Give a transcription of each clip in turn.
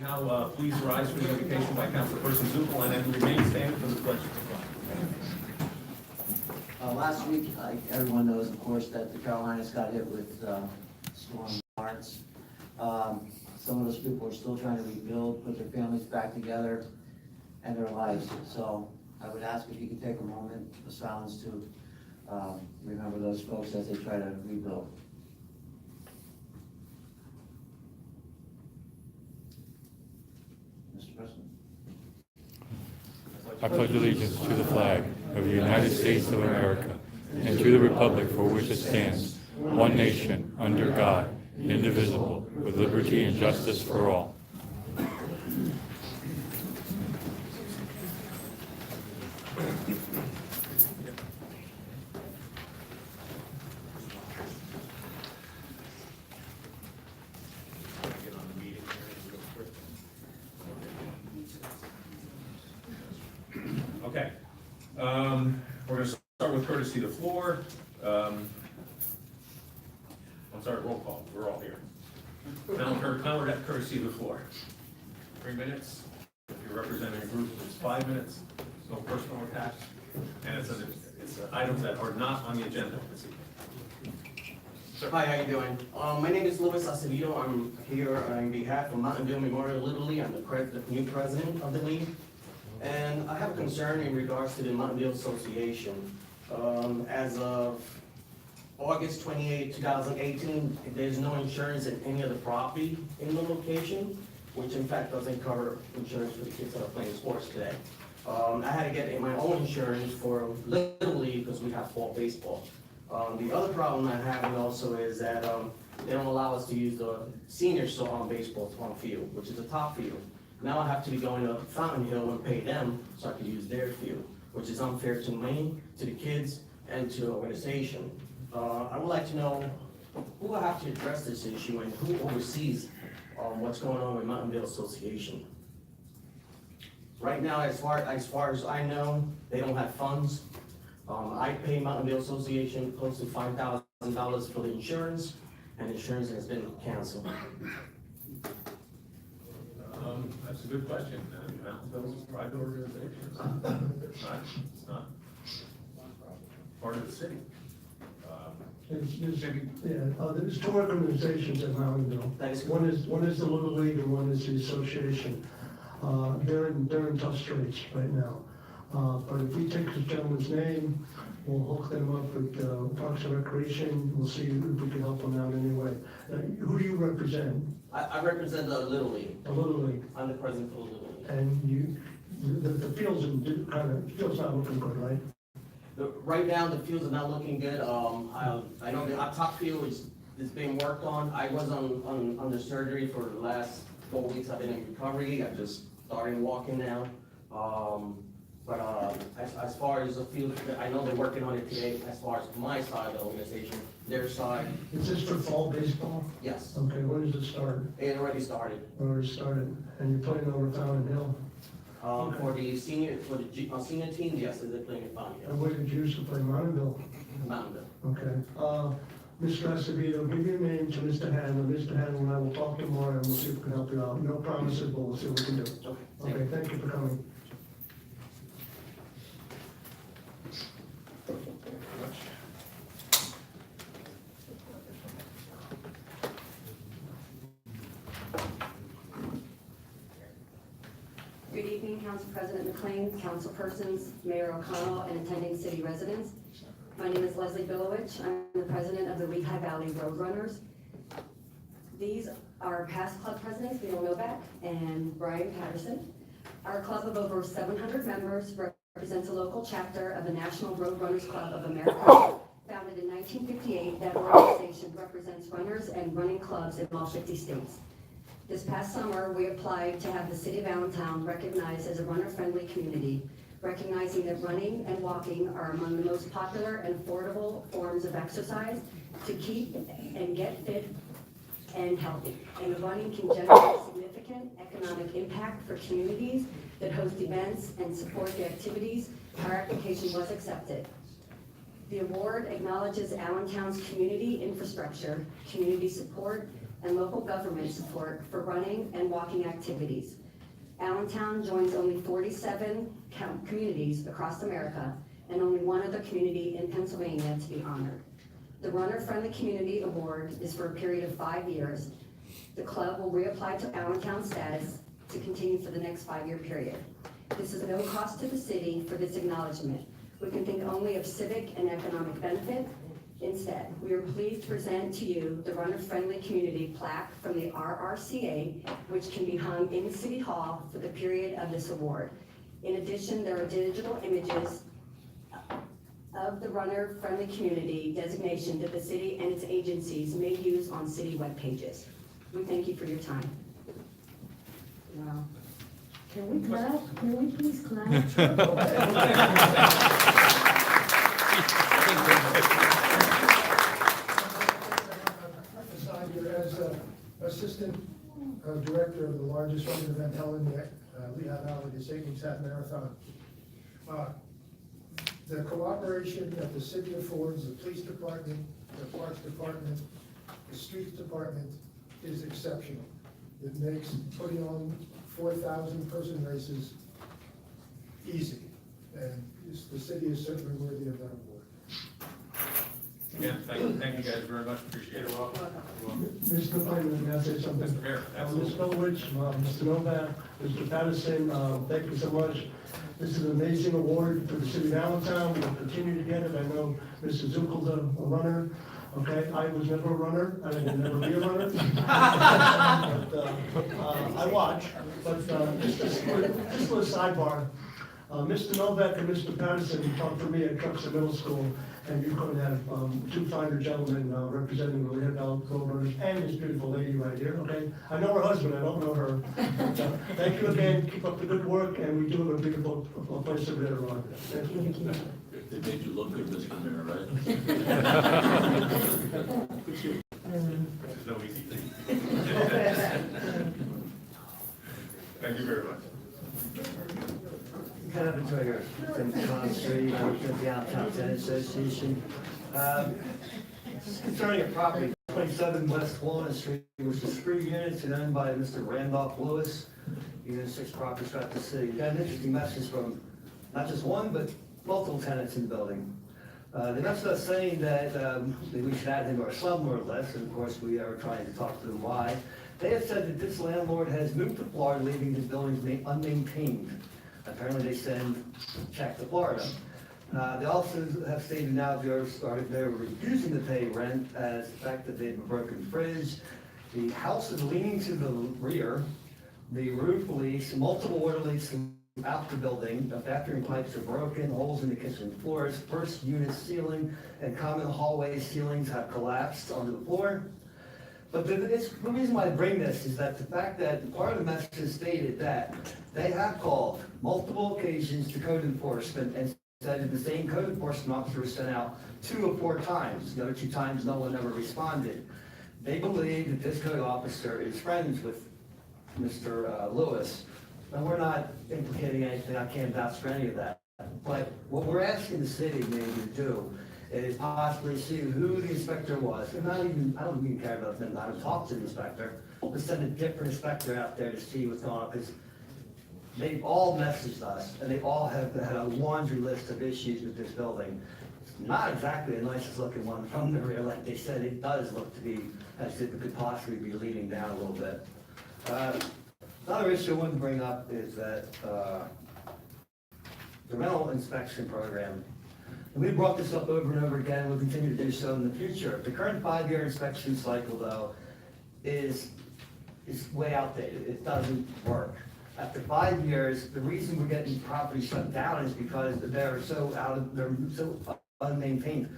Now, please rise for the invocation by Councilperson Zuppel and then remain standing for the pledge of flag. Last week, everyone knows, of course, that the Carolinas got hit with Storm Lawrence. Some of those people are still trying to rebuild, put their families back together and their lives. So I would ask if you could take a moment of silence to remember those folks as they try to rebuild. Mr. President. I pledge allegiance to the flag of the United States of America and to the republic for which it stands, one nation, under God, indivisible, with liberty and justice for all. Okay. We're going to start with courtesy of the floor. I'm sorry, roll call. We're all here. Now we're at courtesy of the floor. 3 minutes. If you're representing a group, it's 5 minutes. No personal attacks. And it's items that are not on the agenda this evening. Sir. Hi, how you doing? My name is Luis Acevedo. I'm here on behalf of Mountain View Memorial Little League. I'm the new president of the league. And I have a concern in regards to the Mountain View Association. As of August 28, 2018, there's no insurance in any of the property in the location, which in fact doesn't cover insurance for the kids that are playing sports today. I had to get my own insurance for Little League because we have fall baseball. The other problem I'm having also is that they don't allow us to use the senior baseball field, which is the top field. Now I have to be going to Fountain Hill and pay them so I can use their field, which is unfair to me, to the kids, and to the organization. I would like to know who will have to address this issue and who oversees what's going on with Mountain View Association. Right now, as far as I know, they don't have funds. I pay Mountain View Association close to $5,000 for the insurance, and insurance has been canceled. That's a good question. Mountain View is a private organization. It's not part of the city. There's two organizations at Mountainville. One is the Little League and one is the association. They're in tough straits right now. But if we take this gentleman's name, we'll hook them up with Parks and Recreation. We'll see if we can help them out anyway. Who do you represent? I represent the Little League. The Little League. I'm the president for the Little League. And the field's field's not looking good, right? Right now, the fields are not looking good. I know the top field is being worked on. I was under surgery for the last 4 weeks. I've been in recovery. I'm just starting walking now. As far as the field, I know they're working on it today. As far as my side of the organization, their side. Is this for fall baseball? Yes. Okay, when does it start? It already started. Already started. And you're playing over Fountain Hill? For the senior team, yes, they're playing in Fountain And Hill. where did you used to play? Mountainville? Mountain. Okay. Mr. Acevedo, give your name to Mr. Hanlon. Mr. Hanlon and I will talk tomorrow and we'll see if we can help you out. No promises, but we'll see what we can do. Okay, thank you for coming. Good evening, Council President McLean, councilpersons, Mayor O'Connell, and attending city residents. My name is Leslie Bilowich. I'm the president of the Lehigh Valley Roadrunners. These are past club presidents, Neil Novak and Brian Patterson. Our club of over 700 members represents a local chapter of the National Roadrunners Club of America. Founded in 1958, that organization represents runners and running clubs in all 50 states. This past summer, we applied to have the City of Allentown recognized as a runner-friendly community, recognizing that running and walking are among the most popular and affordable forms of exercise to keep and get fit and healthy. And running can generate significant economic impact for communities that host events and support the activities. Our application was accepted. The award acknowledges Allentown's community infrastructure, community support, and local government support for running and walking activities. Allentown joins only 47 communities across America and only one other community in Pennsylvania to be honored. The Runner Friendly Community Award is for a period of 5 years. The club will reapply to Allentown status to continue for the next 5-year period. This is no cost to the city for this acknowledgement. We can think only of civic and economic benefit. Instead, we are pleased to present to you the Runner Friendly Community plaque from the RRCA, which can be hung in City Hall for the period of this award. In addition, there are digital images of the Runner Friendly Community designation that the city and its agencies may use on city web pages. We thank you for your time. Wow. Can we clap? Can we please clap? Aside here as assistant director of the largest running event held in the Lehigh Valley, the St. Luke's Half Marathon. The cooperation that the city affords, the police department, the parks department, the streets department is exceptional. It makes putting on 4,000 person races easy, and the city is certainly worthy of that award. Yeah, thank you guys very much, appreciate it. Mr. McLean, may I say something? Mr. Mayor, Ms. absolutely. Milovich, Mr. Novak, Mr. Patterson, thank you so much. This is an amazing award for the city of Allentown. We'll continue to get it. I know Mr. Zuckel's a runner. Okay, I was never a runner. I will never be a runner. But, I watch. But just a sidebar. Mr. Novak and Mr. Patterson talked to me at Truxton Middle School, and you could have two finer gentlemen representing the Lehigh Valley Roadrunners and this beautiful lady right here, okay? I know her husband, I don't know her. But, thank you again, keep up the good work, and we do have a beautiful place over there on. Thank you. They made you look good, Mr. Mayor, right? There's no easy thing. Thank you very much. Ken Ebentrager from Con Street, I work at the Allentown Tenant Association. Concerning a property, 27 West Walnut Street, which is 3 units and owned by Mr. Randolph Lewis. Unit 6 property throughout the city. Got an interesting message from not just one, but multiple tenants in the building. They messaged us saying that we should add him to our slumlord list, and of course we are trying to talk to them why. They have said that this landlord has moved to Florida, leaving his buildings unmaintained. Apparently they send check to Florida. They also have stated now they're refusing to pay rent as the fact that they have a broken fridge. The house is leaning to the rear. The roof leaks, multiple water leaks throughout the building. The bathroom pipes are broken, holes in the kitchen floors, first unit ceiling and common hallway ceilings have collapsed onto the floor. But the reason why I bring this is that the fact that part of the message is stated that they have called multiple occasions to code enforcement and said that the same code enforcement officer was sent out 2 or 4 times. The other 2 times no one ever responded. They believe that this code officer is friends with Mr. Lewis. And we're not implicating anything, I can't vouch for any of that. But what we're asking the city maybe to do is possibly see who the inspector was. And I don't even care about them, I don't talk to the inspector. Let's send a different inspector out there to see what's going on, because they've all messaged us, and they all have had a laundry list of issues with this building. It's not exactly the nicest looking one from the rear, like they said. It does look to be as if it could possibly be leaning down a little bit. Another issue I want to bring up is that the rental inspection program. And we brought this up over and over again, we'll continue to do so in the future. The current 5-year inspection cycle, though, is way outdated. It doesn't work. After 5 years, the reason we're getting properties shut down is because they're so unmaintained.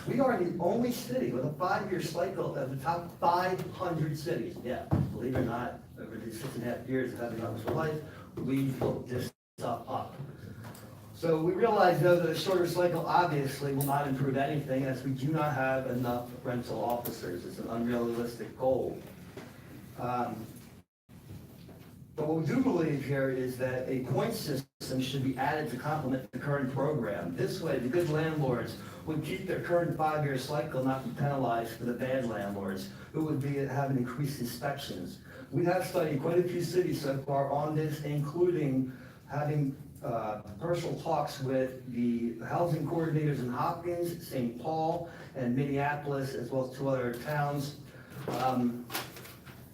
We are the only city with a 5-year cycle of the top 500 cities. Yeah, believe it or not, over these 6.5 years of having Office for Life, we've built this stuff up. So we realize, though, that a shorter cycle obviously will not improve anything, as we do not have enough rental officers. It's an unrealistic goal. But what we do believe here is that a point system should be added to complement the current program. This way, the good landlords would keep their current 5-year cycle, not be penalized for the bad landlords, who would be having increased inspections. We have studied quite a few cities so far on this, including having personal talks with the housing coordinators in Hopkins, St. Paul, and Minneapolis, as well as 2 other towns.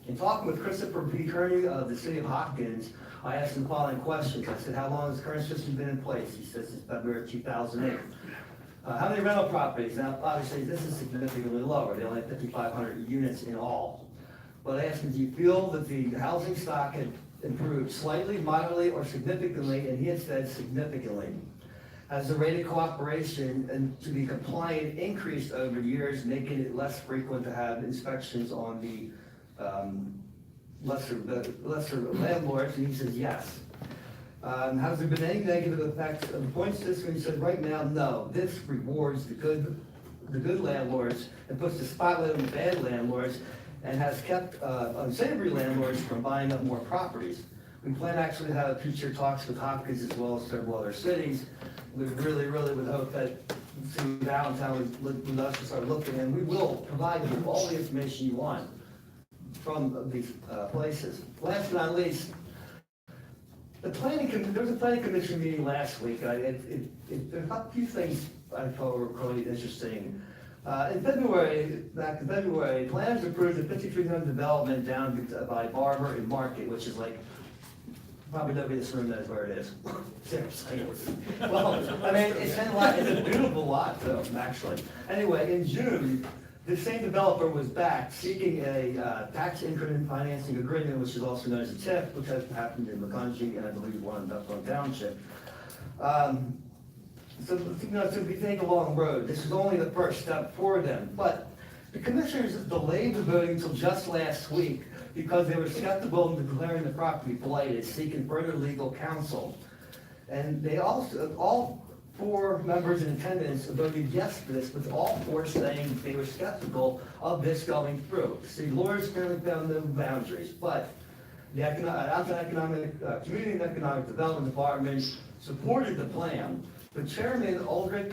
In talking with Christopher P. Kearney of the city of Hopkins, I asked him the following questions. I said, how long has the current system been in place? He says, since February 2008. How many rental properties? Now, obviously, this is significantly lower. They only have 5,500 units in all. But I asked him, do you feel that the housing stock had improved slightly, moderately, or significantly? And he had said significantly. Has the rate of cooperation and to be compliant increased over years, making it less frequent to have inspections on the lesser landlords? And he says yes. Has there been any negative effects of the point system? He said right now, no. This rewards the good landlords and puts the spotlight on the bad landlords, and has kept unsavory landlords from buying up more properties. We plan actually to have future talks with Hopkins as well as several other cities. We really would hope that City of Allentown would us to start looking, and we will provide you with all the information you want from these places. Last but not least, there was a planning commission meeting last week. There are a few things I thought were really interesting. Back in February, plans approved the 5300 development down by Barber and Market, which is like, probably nobody in this room knows where it is. Seriously. Well, I mean, it's a beautiful lot, though, actually. Anyway, in June, the same developer was back seeking a tax increment financing agreement, which is also known as a TIF, which has happened in Macungie and I believe one in Buffalo Township. So, to be taking a long road, this is only the first step for them. But the commissioners delayed the voting until just last week because they were skeptical in declaring the property blighted, seeking further legal counsel. And they also, all 4 members in attendance voted yes to this, with all 4 saying they were skeptical of this going through. See, lawyers apparently found no boundaries, but the Community and Economic Development Department supported the plan. But Chairman Ulrich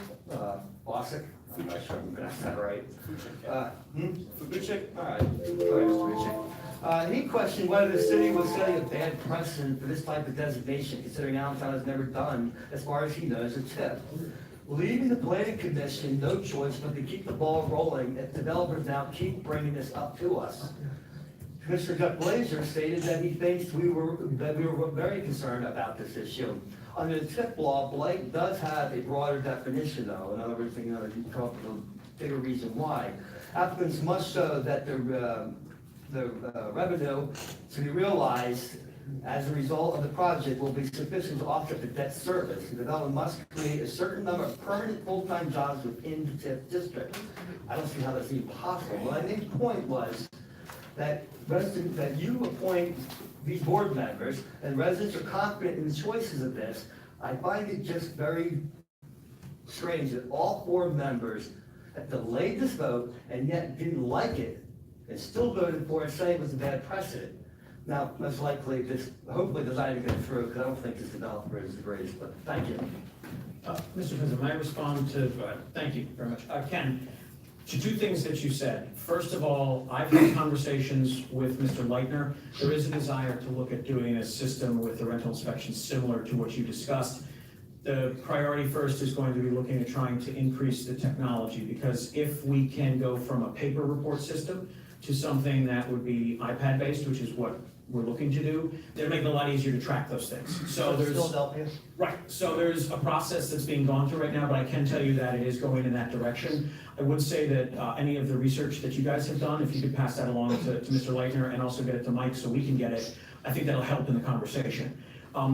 Bosick, I'm not sure I'm pronouncing that right. Fuchik? All right, sorry, Mr. Fuchik. He questioned whether the city was setting a bad precedent for this type of designation, considering Allentown has never done, as far as he knows, a TIF. Leaving the planning commission no choice but to keep the ball rolling if developers now keep bringing this up to us. Commissioner Jeff Blazer stated that he thinks we were very concerned about this issue. Under the TIF law, blight does have a broader definition, though. In other words, you talk about a bigger reason why. Applicants must show that the revenue to be realized as a result of the project will be sufficient to offset the debt service. The development must create a certain number of permanent full-time jobs within the TIF district. I don't see how that's even possible. My main point was that you appoint these board members, and residents are confident in the choices of this. I find it just very strange that all 4 members have delayed this vote and yet didn't like it and still voted for it, saying it was a bad precedent. Now, most likely, hopefully does not even go through, because I don't think this developer is the greatest, but thank you. Mr. President, may I respond to, thank you very much. Ken, to 2 things that you said. First of all, I've had conversations with Mr. Leitner. There is a desire to look at doing a system with the rental inspection similar to what you discussed. The priority first is going to be looking at trying to increase the technology, because if we can go from a paper report system to something that would be iPad-based, which is what we're looking to do, it'll make it a lot easier to track those things. So there's Philadelphia? Right, so there's a process that's being gone through right now, but I can tell you that it is going in that direction. I would say that any of the research that you guys have done, if you could pass that along to Mr. Leitner and also get it to Mike so we can get it, I think that'll help in the conversation.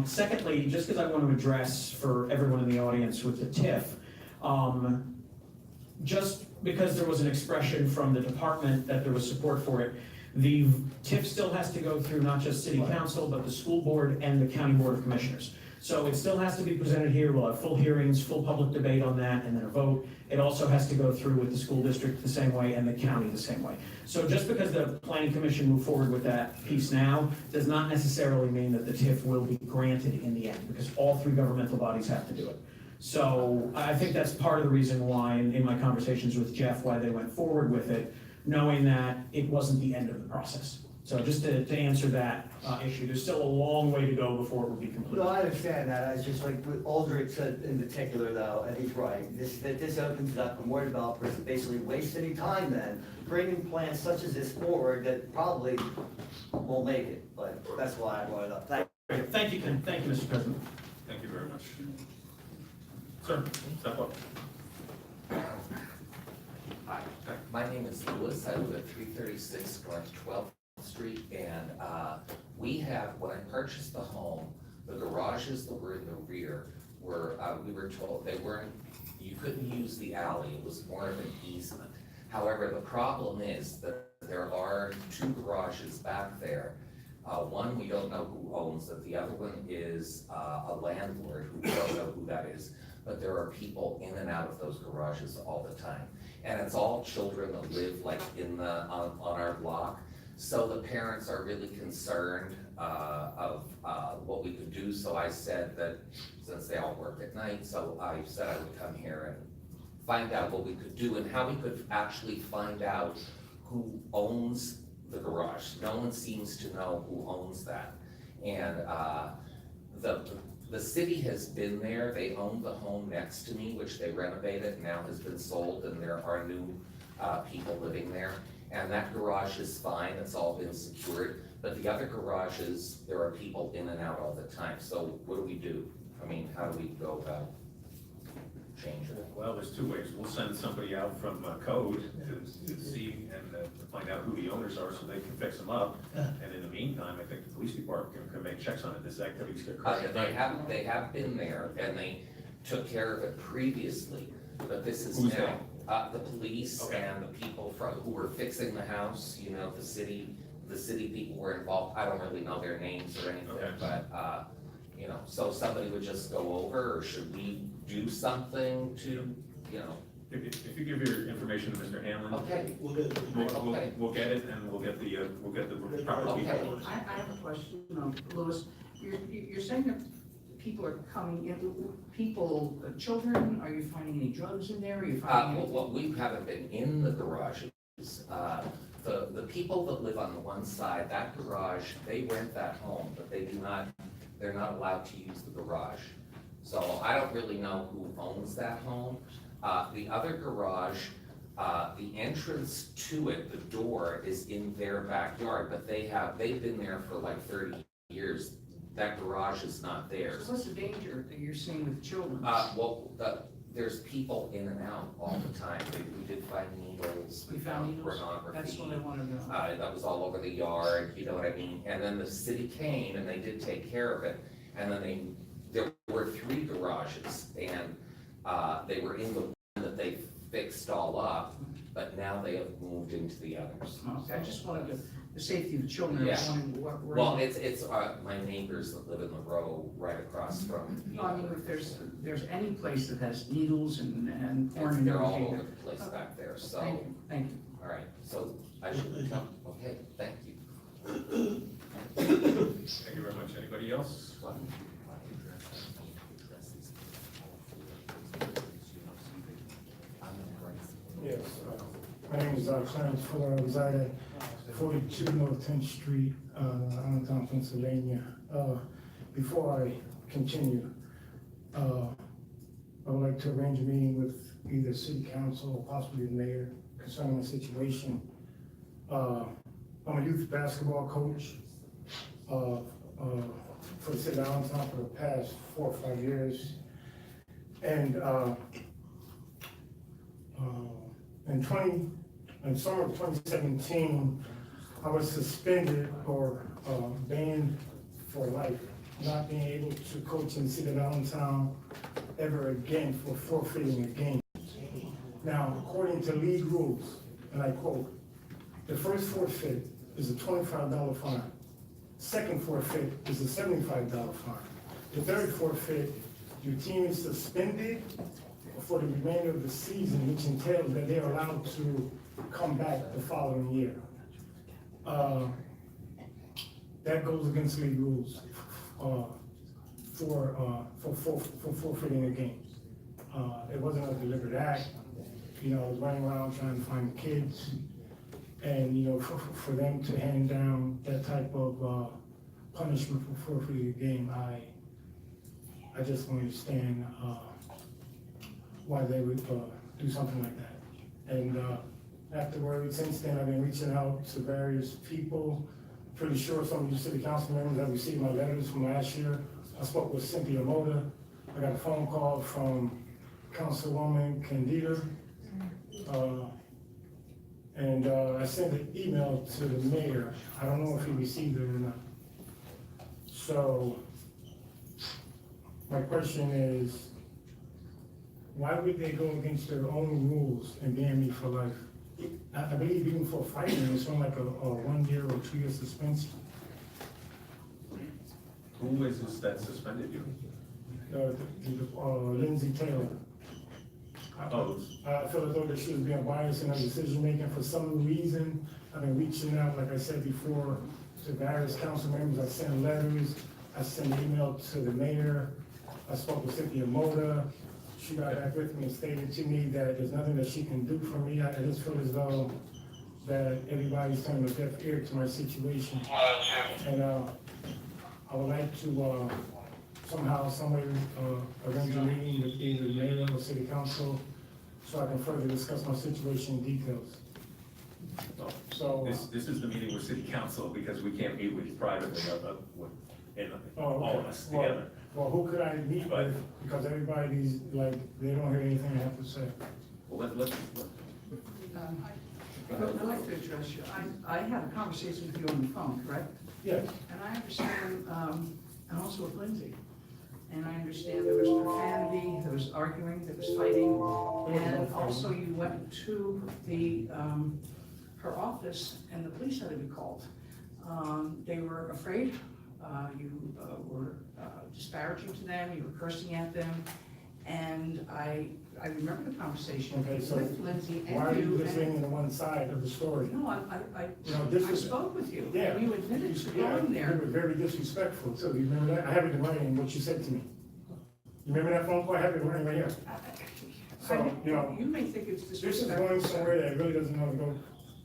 Secondly, just because I want to address for everyone in the audience with the TIF, just because there was an expression from the department that there was support for it, the TIF still has to go through not just city council, but the school board and the county board of commissioners. So it still has to be presented here, we'll have full hearings, full public debate on that, and then a vote. It also has to go through with the school district the same way and the county the same way. So just because the planning commission moved forward with that piece now, does not necessarily mean that the TIF will be granted in the end, because all three governmental bodies have to do it. So I think that's part of the reason why, in my conversations with Jeff, why they went forward with it, knowing that it wasn't the end of the process. So just to answer that issue, there's still a long way to go before it will be complete. No, I understand that, I just like what Aldrich said in particular though, and he's right, this opens it up for more developers to basically waste any time then, bringing plans such as this forward that probably won't make it, but that's why I brought it up. Thank you, Ken. Thank you, Mr. President. Thank you very much. Sir, step up. Hi, my name is Louis. I live at 336 North 12th Street, and we have, when I purchased the home, the garages that were in the rear were, we were told they weren't, you couldn't use the alley. It was more of an easement. However, the problem is that there are two garages back there. One, we don't know who owns it. The other one is a landlord who we don't know who that is. But there are people in and out of those garages all the time. And it's all children that live like in the, on our block. So the parents are really concerned of what we could do. So I said that, since they all work at night, so I said I would come here and find out what we could do and how we could actually find out who owns the garage. No one seems to know who owns that. And the city has been there. They own the home next to me, which they renovated, now has been sold, and there are new people living there. And that garage is fine, it's all been secured, but the other garages, there are people in and out all the time. So what do we do? I mean, how do we go about changing it? Well, there's two ways. We'll send somebody out from code to see and to find out who the owners are so they can fix them up. And in the meantime, I think the police department can make checks on it. This activity's occurring. They have been there, and they took care of it previously, but this is Who's now. The police Okay. and the people who were fixing the house, you know, the city people were involved. I don't really know their names or anything, Okay. but, you know, so somebody would just go over, or should we do something to, you know? If you give your information to Mr. Hanlon. Okay. We'll get it and we'll get the proper Okay. people. I have a question, Louis. You're saying that people are coming in, children, are you finding any drugs in there? Are you finding any? Well, we haven't been in the garages. The people that live on the one side, that garage, they rent that home, but they're not allowed to use the garage. So I don't really know who owns that home. The other garage, the entrance to it, the door is in their backyard, but they've been there for like 30 years. That garage is not theirs. So what's the danger that you're seeing with children? Well, there's people in and out all the time. We did find needles, we found needles? pornography. That's what I want to know. That was all over the yard, you know what I mean? And then the city came and they did take care of it. And then there were 3 garages, and they were in the one that they fixed all up, but now they have moved into the others. Okay, I just wanted the safety of the children. I was Yeah. wondering what. Well, it's my neighbors that live in the row right across from. No, I mean, if there's any place that has needles and porn. They're all over the place back there, so. Thank you. All right, so I should come, okay, thank you. Thank you very much. Anybody else? Yes, my name is Clarence Fuller. I reside at 42 North 10th Street, Allentown, Pennsylvania. Before I continue, I would like to arrange a meeting with either city council or possibly the mayor concerning the situation. I'm a youth basketball coach for the city of Allentown for the past 4 or 5 years. And in summer of 2017, I was suspended or banned for life, not being able to coach in the city of Allentown ever again for forfeiting a game. Now, according to league rules, and I quote, the first forfeit is a $25 fine. Second forfeit is a $75 fine. the third forfeit, your team is suspended for the remainder of the season, which entails that they're allowed to come back the following year. That goes against league rules, for forfeiting a game. It wasn't a deliberate act, I was running around trying to find the kids, and, for them to hand down that type of, punishment for forfeiting a game, I just don't understand, why they would, do something like that. And, afterwards, since then, I've been reaching out to various people. Pretty sure some of you city council members have received my letters from last year. I spoke with Cynthia Mota. I got a phone call from Councilwoman Candida. And I sent an email to the mayor. I don't know if he received it or not. So my question is, why would they go against their own rules and ban me for life? I believe even for fighting, it's on like a 1 year or 2 year suspension. Who is this that suspended you? Lindsay Taylor. Oh, I feel as though that she was being biased in her decision making for some reason. I've been reaching out, like I said before, to various council members. I sent letters, I sent an email to the mayor. I spoke with Cynthia Mota. She got back with me and stated to me that there's nothing that she can do for me. I just feel as though that everybody's turning a deaf ear to my situation. And I would like to somehow, some way, arrange a meeting with either the mayor or city council so I can further discuss my situation in details. So this is the meeting with city council because we can't meet with you privately, all of us together. Well, who could I meet with? Because everybody's like, they don't hear anything I have to say. Well, let's. I'd like to address you. I had a conversation with you on the phone, correct? Yes. And I understand, and also with Lindsay. And I understand there was profanity, there was arguing, there was fighting. And also you went to the, her office and the police had to be called. They were afraid. You were disparaging to them, you were cursing at them, and I remember the conversation Okay, so with Lindsay and you. why are you listening to one side of the story? No, I spoke with you, Yeah. and you admitted to Yeah, going there. you were very disrespectful too. You remember that? I have it in writing, what you said to me. You remember that phone call? I have it in writing right here. So, You may think it's this is disrespectful. going somewhere that really doesn't know to go.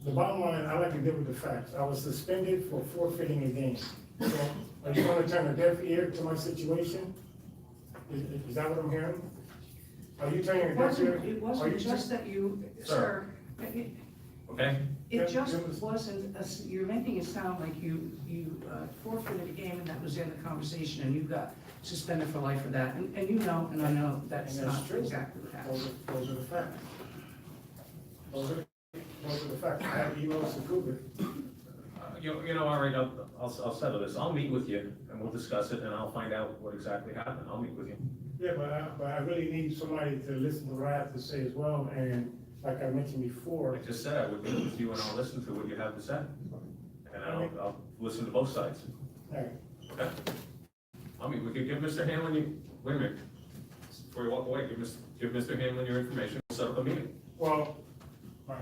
The bottom line, I like to deal with the facts. I was suspended for forfeiting a game. So, are you gonna turn a deaf ear to my situation? Is that what I'm hearing? Are you turning a deaf ear? It Are wasn't you just that you, sir, Okay? it just wasn't, you're making it sound like you forfeited a game and that was in the conversation and you got suspended for life for that. And you know, and I know that's And that's not true. exactly what happened. Those are the facts. Those are the facts. I have emails to prove it. All right, I'll settle this. I'll meet with you and we'll discuss it and I'll find out what exactly happened. I'll meet with you. Yeah, but I really need somebody to listen to what I have to say as well, and like I mentioned before. I just said I would meet with you and I'll listen to what you have to say. And I'll listen to both sides. All right. Okay? I'll meet with you. Give Mr. Hanlon, wait a minute. Before you walk away, give Mr. Hanlon your information. We'll set up a meeting. Well, all right.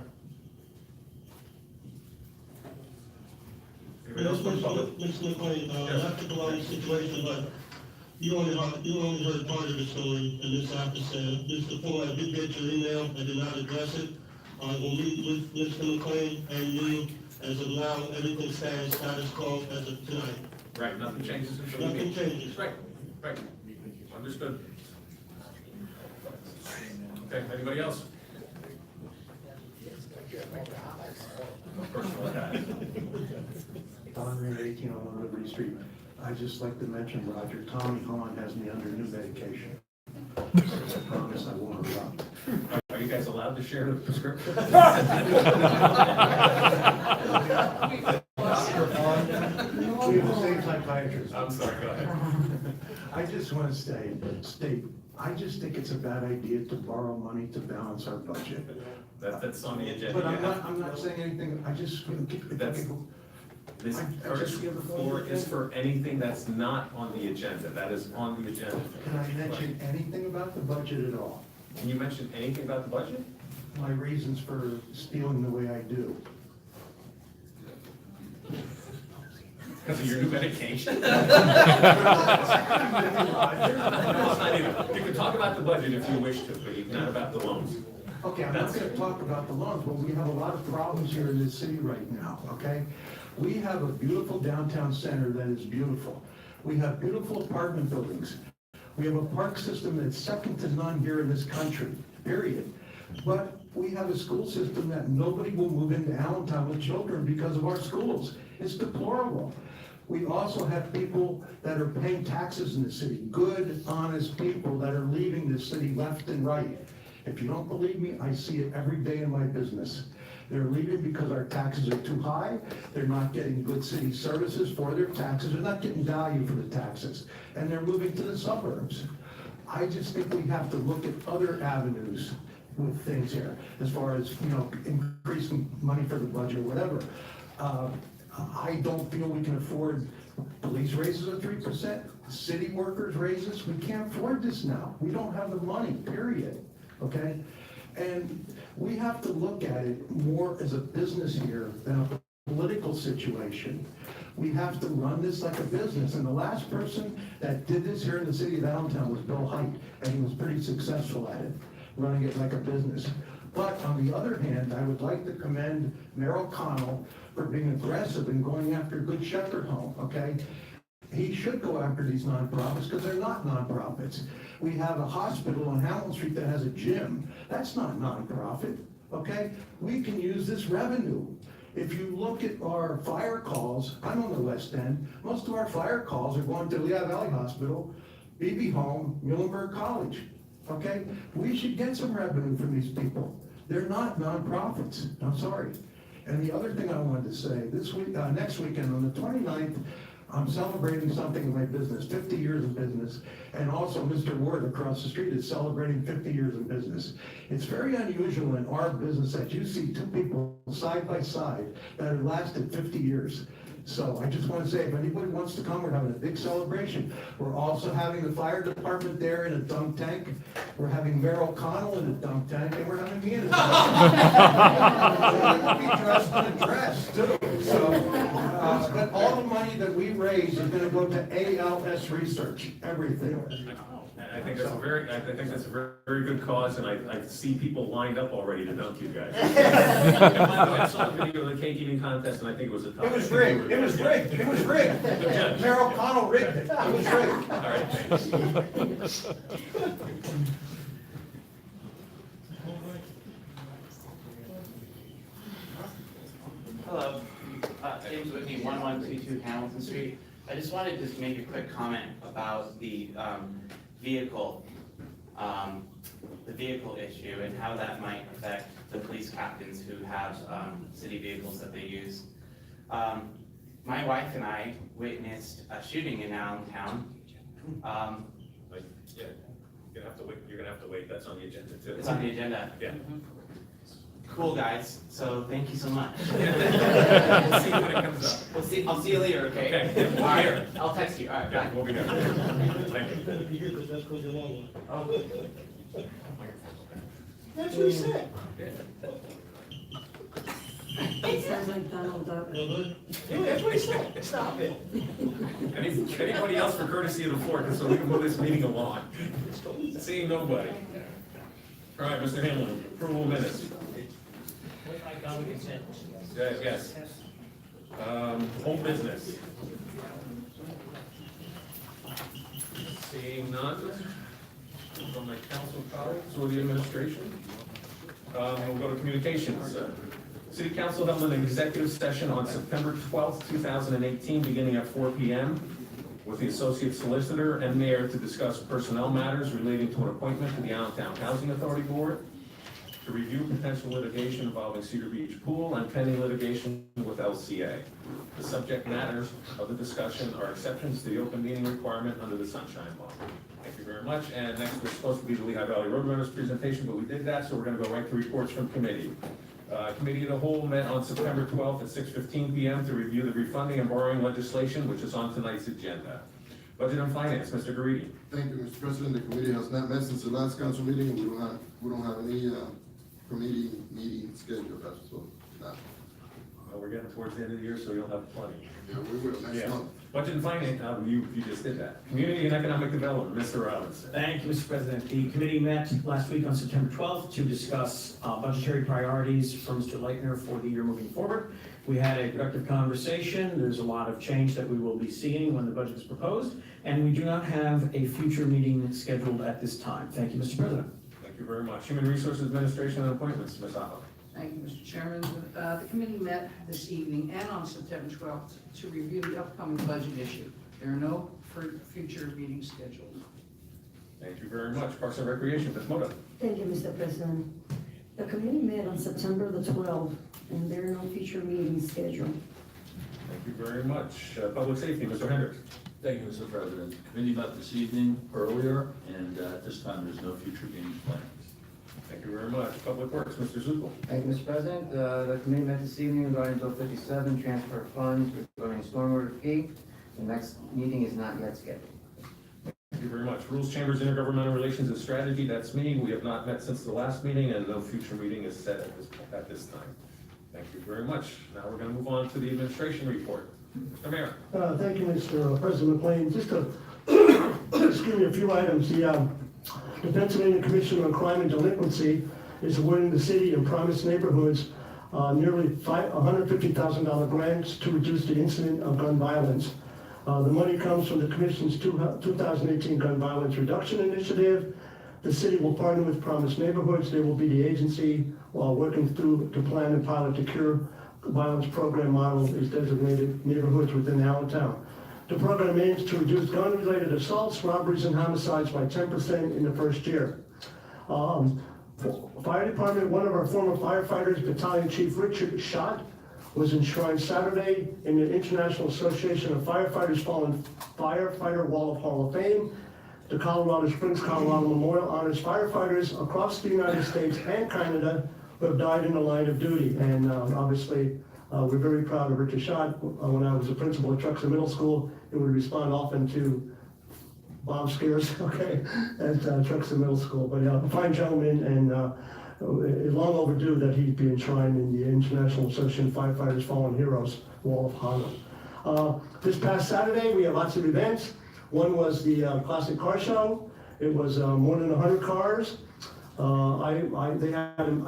Anybody else from the public? Mr. McLean, Yes. not to prolong the situation, but you only heard part of the story, and this I have to say. Mr. Paul, I did get your email, I did not address it. We'll meet with Mr. McLean and you, as of now, everything stands status quo as of tonight. Right, nothing changes until we Nothing meet. changes. Right. Understood. Okay, anybody else? Personal attack. Don Reed, 1801 Liberty Street. I'd just like to mention, Roger, Tommy Hahn has me under new medication. I promise I won't interrupt. Are you guys allowed to share the prescription? We have the same psychiatrist. I'm sorry, go ahead. I just want to state, I just think it's a bad idea to borrow money to balance our budget. That's on the agenda. But I'm not saying anything, I just, This I just- courtesy of the floor is for anything that's not on the agenda, that is on the agenda. Can I mention anything about the budget at all? Can you mention anything about the budget? My reasons for stealing the way I do. Because of your new medication? No, it's not either. You can talk about the budget if you wish to, but not about the loans. Okay, I'm not gonna talk about the loans, but we have a lot of problems here in this city right now, okay? We have a beautiful downtown center that is beautiful. We have beautiful apartment buildings. We have a park system that's second to none here in this country, period. But we have a school system that nobody will move into Allentown with children because of our schools. It's deplorable. We also have people that are paying taxes in the city, good, honest people that are leaving the city left and right. If you don't believe me, I see it every day in my business. They're leaving because our taxes are too high, they're not getting good city services for their taxes, they're not getting value for the taxes, and they're moving to the suburbs. I just think we have to look at other avenues with things here, as far as, increasing money for the budget or whatever. I don't feel we can afford police raises of 3%, city workers raises, we can't afford this now. We don't have the money, period, okay? And we have to look at it more as a business here than a political situation. We have to run this like a business, and the last person that did this here in the city of Allentown was Bill Hite, and he was pretty successful at it, running it like a business. But on the other hand, I would like to commend Mayor O'Connell for being aggressive and going after Good Shepherd Home, okay? He should go after these nonprofits because they're not nonprofits. We have a hospital on Hamilton Street that has a gym. That's not nonprofit, okay? We can use this revenue. If you look at our fire calls, I'm on the West End, most of our fire calls are going to Lehigh Valley Hospital, BB Home, Muhlenberg College, okay? We should get some revenue from these people. They're not nonprofits, I'm sorry. And the other thing I wanted to say, this week, next weekend on the 29th, I'm celebrating something in my business, 50 years of business, and also Mr. Ward across the street is celebrating 50 years of business. It's very unusual in our business that you see two people side by side that have lasted 50 years. So I just want to say, if anybody wants to come, we're having a big celebration. We're also having the fire department there in a dunk tank. We're having Mayor O'Connell in a dunk tank, and we're having me in a dunk tank. We'll be dressed in a dress, too. So, but all the money that we raise is going to go to ALS research, everything. I think that's a very good cause, and I see people lined up already to dunk you guys. I saw the video of the cake eating contest, and I think it was a tough. It was rigged, it was rigged, it was rigged. Mayor O'Connell rigged it, it was rigged. All right, thanks. Hello, James Whitney, 1122 Hamilton Street. I just wanted to just make a quick comment about the vehicle issue and how that might affect the police captains who have city vehicles that they use. My wife and I witnessed a shooting in Allentown. Yeah, you're gonna have to wait, that's on the agenda too. It's on the agenda. Yeah. Cool, guys, so thank you so much. We'll see when it comes up. I'll see you later, okay? Okay. All right, I'll text you, all right, bye. Yeah, we'll be there. Thank you. That's what he said. It sounds like Donald Duck. That's what he said. Stop it. Anybody else for courtesy of the floor, so we can move this meeting along? Seeing nobody. All right, Mr. Hamlin, approval of minutes. Yes. Home business. Seeing none from my council colleagues or the administration. We'll go to communications. City Council held an executive session on September 12th, 2018, beginning at 4 p.m. with the Associate Solicitor and Mayor to discuss personnel matters relating to an appointment to the Allentown Housing Authority Board, to review potential litigation involving Cedar Beach Pool and pending litigation with LCA. The subject matters of the discussion are exceptions to the open meeting requirement under the Sunshine Law. Thank you very much. And next, we're supposed to be the Lehigh Valley Roadrunners presentation, but we did that, so we're going to go right to reports from committee. Committee of the Whole met on September 12th at 6:15 PM to review the refunding and borrowing legislation, which is on tonight's agenda. Budget and Finance, Mr. Garidi. Thank you, Mr. President. The committee has not met since the last council meeting, and we don't have any, committee meeting scheduled, that's so, that. We're getting towards the end of the year, so you'll have plenty. Yeah, we will, next Yeah. month. Budget and Finance, you just did that. Community and Economic Development, Mr. Robinson. Thank you, Mr. President. The committee met last week on September 12th to discuss budgetary priorities for Mr. Leitner for the year moving forward. We had a productive conversation. There's a lot of change that we will be seeing when the budget is proposed, and we do not have a future meeting scheduled at this time. Thank you, Mr. President. Thank you very much. Human Resources Administration and Appointments, Ms. Aho. Thank you, Mr. Chairman. The committee met this evening and on September 12th to review the upcoming budget issue. There are no future meetings scheduled. Thank you very much. Parks and Recreation, Ms. Moda. Thank you, Mr. President. The committee met on September the 12th, and there are no future meetings scheduled. Thank you very much. Public Safety, Mr. Hendricks. Thank you, Mr. President. Committee met this evening earlier, and at this time, there's no future meetings planned. Thank you very much. Public Works, Mr. Zuko. Thank you, Mr. President. The committee met this evening regarding Bill 57, transfer of funds regarding stormwater fee. The next meeting is not yet scheduled. Thank you very much. Rules Chambers, Intergovernmental Relations and Strategy, that's me. We have not met since the last meeting, and no future meeting is set at this time. Thank you very much. Now we're going to move on to the administration report. Mr. Mayor. Thank you, Mr. President McLean. Just to, excuse me, a few items. The Pennsylvania Commission on Crime and Delinquency is awarding the city and promised neighborhoods nearly $150,000 grants to reduce the incident of gun violence. The money comes from the Commission's 2018 Gun Violence Reduction Initiative. The city will partner with Promised Neighborhoods. They will be the agency while working through to plan and pilot the Cure Violence Program model is designated neighborhoods within Allentown. The program aims to reduce gun-related assaults, robberies, and homicides by 10% in the first year. Fire Department, one of our former firefighters, Battalion Chief Richard Schott, was enshrined Saturday in the International Association of Firefighters Fallen Firefighter Wall of Hall of Fame. The Colorado Springs, Colorado Memorial honors firefighters across the United States and Canada who have died in the line of duty. And obviously, we're very proud of Richard Schott. When I was a principal at Truxtun Middle School, it would respond often to bomb scares, okay, at Truxtun Middle School. But a fine gentleman, and long overdue that he'd be enshrined in the International Association of Firefighters Fallen Heroes Wall of Honor. This past Saturday, we had lots of events. One was the Classic Car Show. It was more than 100 cars. I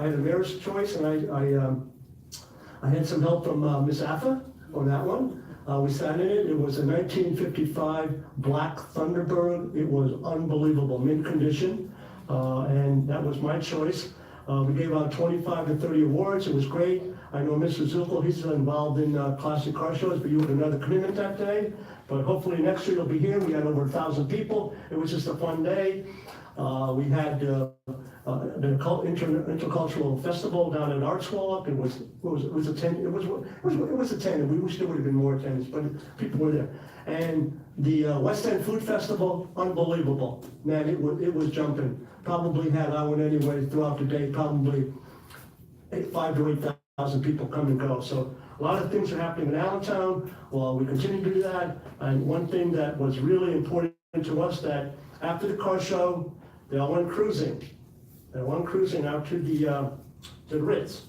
had a mayor's choice, and I had some help from Miss Affa on that one. We sat in it. It was a 1955 black Thunderbird. It was unbelievable, mint condition, and that was my choice. We gave out 25 to 30 awards. It was great. I know Mr. Zuckel, he's involved in classic car shows, but you had another commitment that day. But hopefully next year you'll be here. We had over 1,000 people. It was just a fun day. We had the intercultural festival down at Arts Walk. It was a tent. It was attended. We wish there would have been more attendance, but people were there. And the West End Food Festival, unbelievable. Man, it was jumping. Probably had, I went anyway throughout the day, probably 5,000 to 8,000 people come and go. So a lot of things are happening in Allentown. Well, we continue to do that. And one thing that was really important to us, that after the car show, they all went cruising. They went cruising out to the Ritz.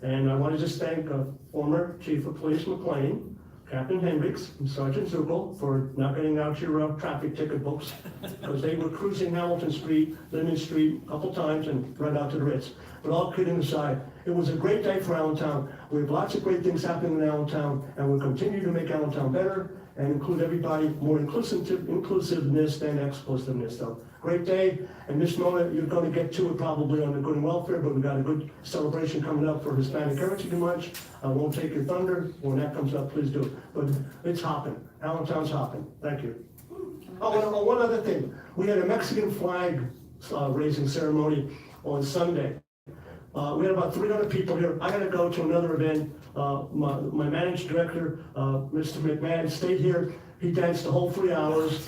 And I want to just thank former Chief of Police McLean, Captain Hendricks, and Sergeant Zuckel for not getting out your traffic ticket books, because they were cruising Hamilton Street, Linden Street a couple times and right out to the Ritz. But all kidding aside, it was a great day for Allentown. We have lots of great things happening in Allentown, and we'll continue to make Allentown better and include everybody, more inclusiveness than exclusiveness. So great day, and Ms. Mona, you're going to get to it probably on the good and welfare, but we've got a good celebration coming up for Hispanic Heritage Month. I won't take your thunder. When that comes up, please do it. But it's hopping. Allentown's hopping. Thank you. Oh, and one other thing. We had a Mexican flag raising ceremony on Sunday. We had about 300 people here. I had to go to another event. My managing director, Mr. McMahon, stayed here. He danced the whole 3 hours.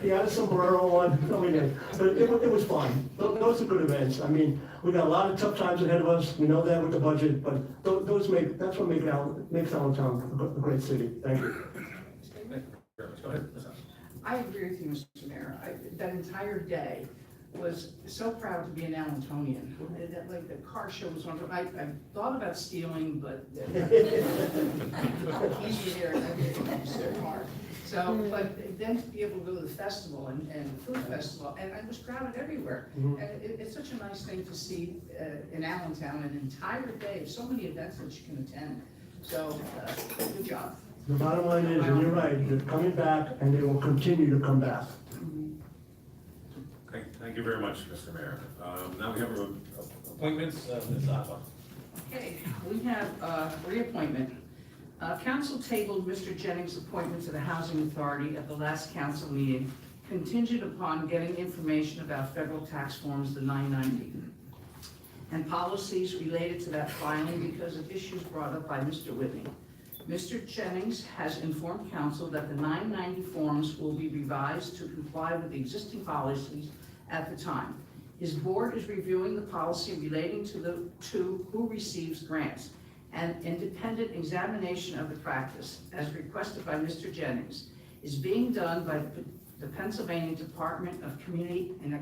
He had a sombrero on. I mean, but it was fun. Those are good events. I mean, we got a lot of tough times ahead of us. We know that with the budget, but that's what makes Allentown a great city. Thank you. Go ahead. I agree with you, Mr. Mayor. That entire day was so proud to be an Allentonian. Like the car show was wonderful. I thought about stealing, but easy here, it's so hard. So, but then to be able to go to the festival and the food festival, and it was crowded everywhere. Mhm. And it's such a nice thing to see in Allentown, an entire day of so many events that you can attend. So, good job. The bottom line is, and you're right, they're coming back and they will continue to come back. Thank you very much, Mr. Mayor. Now we have appointments, Ms. Zappa. Okay, we have reappointment. Council tabled Mr. Jennings' appointment to the Housing Authority at the last council meeting, contingent upon getting information about federal tax forms, the 990, and policies related to that filing because of issues brought up by Mr. Whitney. Mr. Jennings has informed council that the 990 forms will be revised to comply with the existing policies at the time. His board is reviewing the policy relating to who receives grants. An independent examination of the practice, as requested by Mr. Jennings, is being done by the Pennsylvania Department of Community and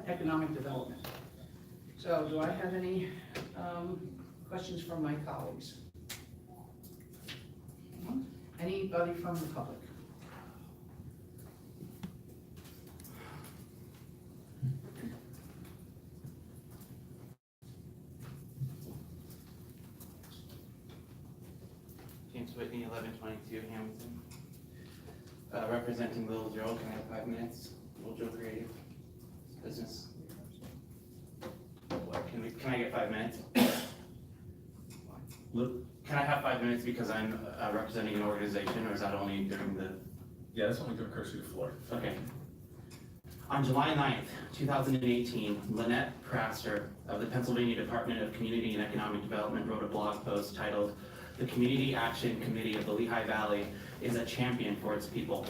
Economic Development. So do I have any questions from my colleagues? Anybody from the public? James Whitney, 1122 Hamilton. Representing Little Joe, can I have 5 minutes? Little Joe Creative Business. What, can I get 5 minutes? Can I have 5 minutes because I'm representing an organization, or is that only during the? Yeah, that's only during courtesy of the floor. Okay. On July 9th, 2018, Lynette Praster of the Pennsylvania Department of Community and Economic Development wrote a blog post titled, "The Community Action Committee of the Lehigh Valley is a champion for its people."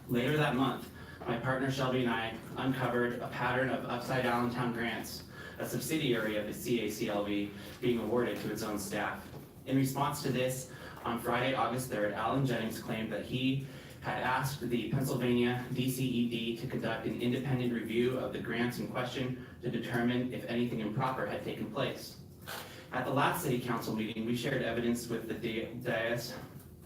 Later that month, my partner Shelby and I uncovered a pattern of Upside Allentown grants, a subsidiary of the CACLV, being awarded to its own staff. In response to this, on Friday, August 3rd, Alan Jennings claimed that he had asked the Pennsylvania DCED to conduct an independent review of the grants in question to determine if anything improper had taken place. At the last city council meeting, we shared evidence with the dais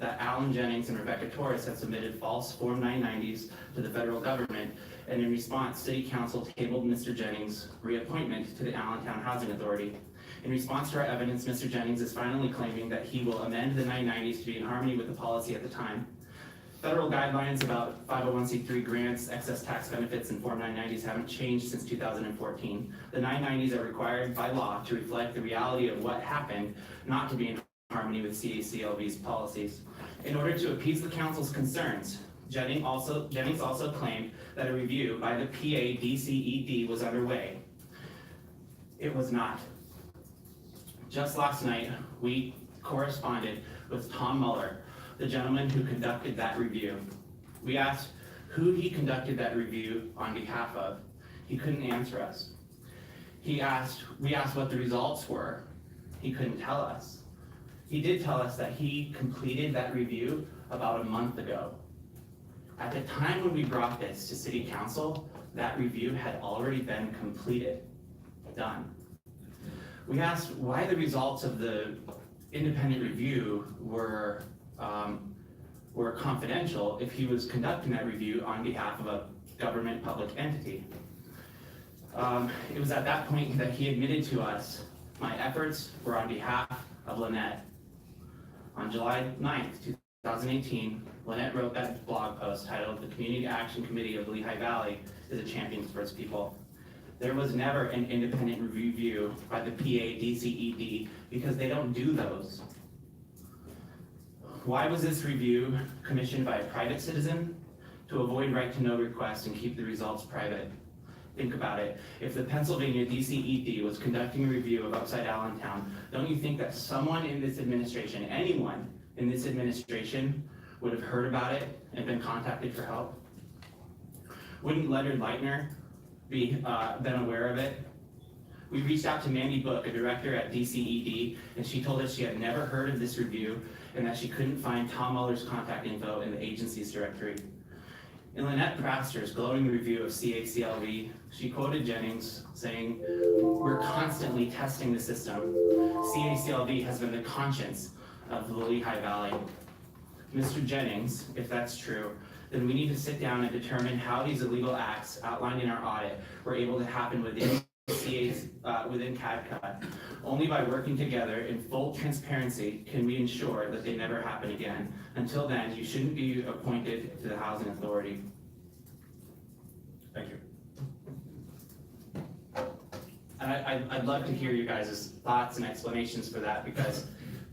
that Alan Jennings and Rebecca Torres had submitted false Form 990s to the federal government, and in response, city council tabled Mr. Jennings' reappointment to the Allentown Housing Authority. In response to our evidence, Mr. Jennings is finally claiming that he will amend the 990s to be in harmony with the policy at the time. Federal guidelines about 501c3 grants, excess tax benefits, and Form 990s haven't changed since 2014. The 990s are required by law to reflect the reality of what happened, not to be in harmony with CACLV's policies. In order to appease the council's concerns, Jennings also claimed that a review by the PA DCED was underway. It was not. Just last night, we corresponded with Tom Muller, the gentleman who conducted that review. We asked who he conducted that review on behalf of. He couldn't answer us. We asked what the results were. He couldn't tell us. He did tell us that he completed that review about a month ago. At the time when we brought this to City Council, that review had already been completed, done. We asked why the results of the independent review were confidential if he was conducting that review on behalf of a government public entity. It was at that point that he admitted to us, my efforts were on behalf of Lynette. On July 9th, 2018, Lynette wrote that blog post titled, "The Community Action Committee of the Lehigh Valley is a champion for its people." There was never an independent review by the PA DCED because they don't do those. Why was this review commissioned by a private citizen? To avoid right to know requests and keep the results private. Think about it. If the Pennsylvania DCED was conducting a review of Upside Allentown, don't you think that someone in this administration, anyone in this administration, would have heard about it and been contacted for help? Wouldn't Leonard Leitner been aware of it? We reached out to Mandy Book, a director at DCED, and she told us she had never heard of this review and that she couldn't find Tom Muller's contact info in the agency's directory. In Lynette Praster's glowing review of CACLV, she quoted Jennings saying, "We're constantly testing the system. CACLV has been the conscience of the Lehigh Valley." Mr. Jennings, if that's true, then we need to sit down and determine how these illegal acts outlined in our audit were able to happen within within CADCA. Only by working together in full transparency can we ensure that they never happen again. Until then, you shouldn't be appointed to the Housing Authority. Thank you. And I'd love to hear you guys' thoughts and explanations for that, because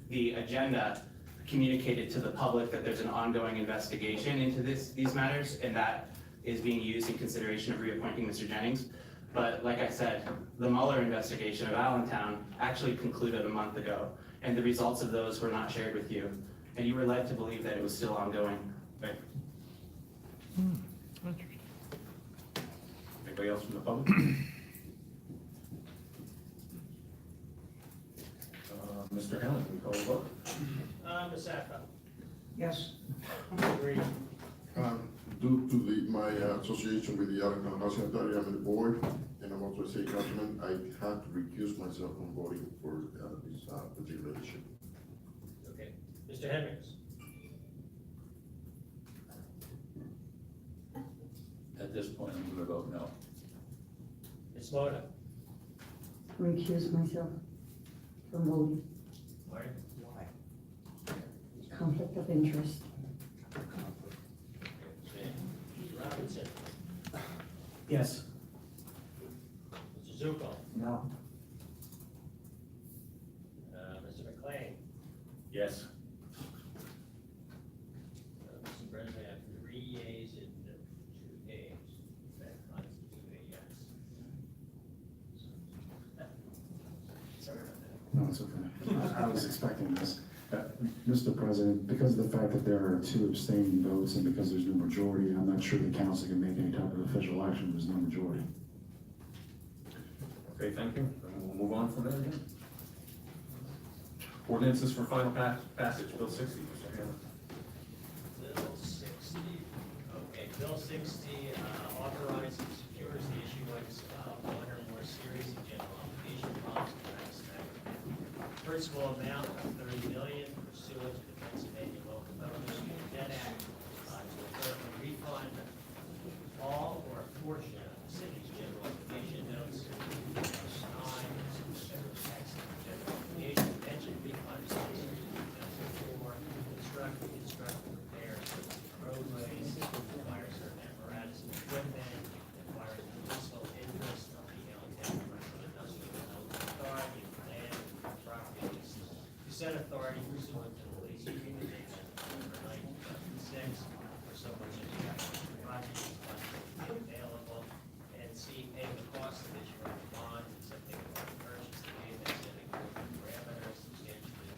the agenda communicated to the public that there's an ongoing investigation into these matters, and that is being used in consideration of reappointing Mr. Jennings. But like I said, the Mueller investigation of Allentown actually concluded a month ago, and the results of those were not shared with you, and you were led to believe that it was still ongoing. Thank you. Anybody else from the public? Mr. Allen, can we call a vote? Ms. Sacco? Yes. Agree. Due to my association with the Allentown Housing Authority, I'm on the board, and I'm also a city councilman, I had to recuse myself from voting for this particular issue. Okay. Mr. Hendricks? At this point, I'm gonna vote no. Ms. Moda? Recuse myself from voting. Why? Conflict of interest. Mr. Robinson? Yes. Mr. Zuko? No. Mr. McLean? Yes. Mr. President, I have 3 yeas and 2 nays. That constitutes a yes. Sorry about that. No, it's okay. I was expecting this. Mr. President, because of the fact that there are 2 abstaining votes and because there's no majority, I'm not sure the council can make any type of official action if there's no majority. Okay, thank you. And we'll move on from there again. Ordinances for final passage, Bill 60, Mr. Hanlon. Bill 60, okay, Bill 60 authorizes and secures the issuance of 1 or more series of general obligation bonds to principal amount of $30 million pursuant to the Pennsylvania Local Government Debt Act to authority refund all or a portion of the city's general obligation notes, signed, federal tax general obligation pension refund for construct, repair roadways, requires certain apparatus and equipment, requires municipal interest on the Allentown Commercial Industrial Development Authority, land, properties, to set authority pursuant to the lease agreement dated November 9, 2006, for so much as the project is available, and C, pay the cost of issuing the bonds, accepting the purchase, the payment, setting parameters, substantially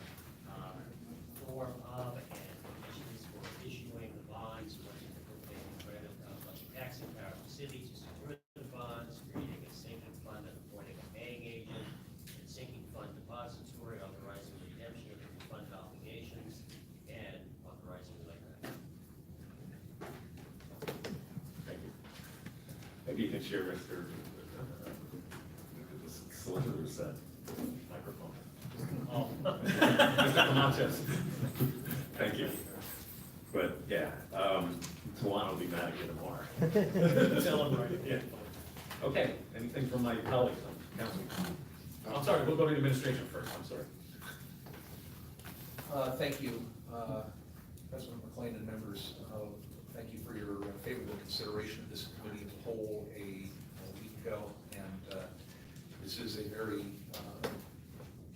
form of and conditions for issuing the bonds, subject to prevailing credit of the taxing power of the city to secure the bonds, creating a sinking fund and appointing a paying agent, and sinking fund depository, authorizing the redemption of the fund obligations, and authorizing the like that. Thank you. Maybe you can share Mr. Solicitor's microphone. Oh. Mr. Camacho. Thank you. But, yeah, Tawana will be mad again tomorrow. Tell him right. Yeah. Okay, anything from my colleagues on council? I'm sorry, we'll go to the administration first, I'm sorry. Thank you, President McLean and members. Thank you for your favorable consideration of this committee as a whole a week ago. And this is a very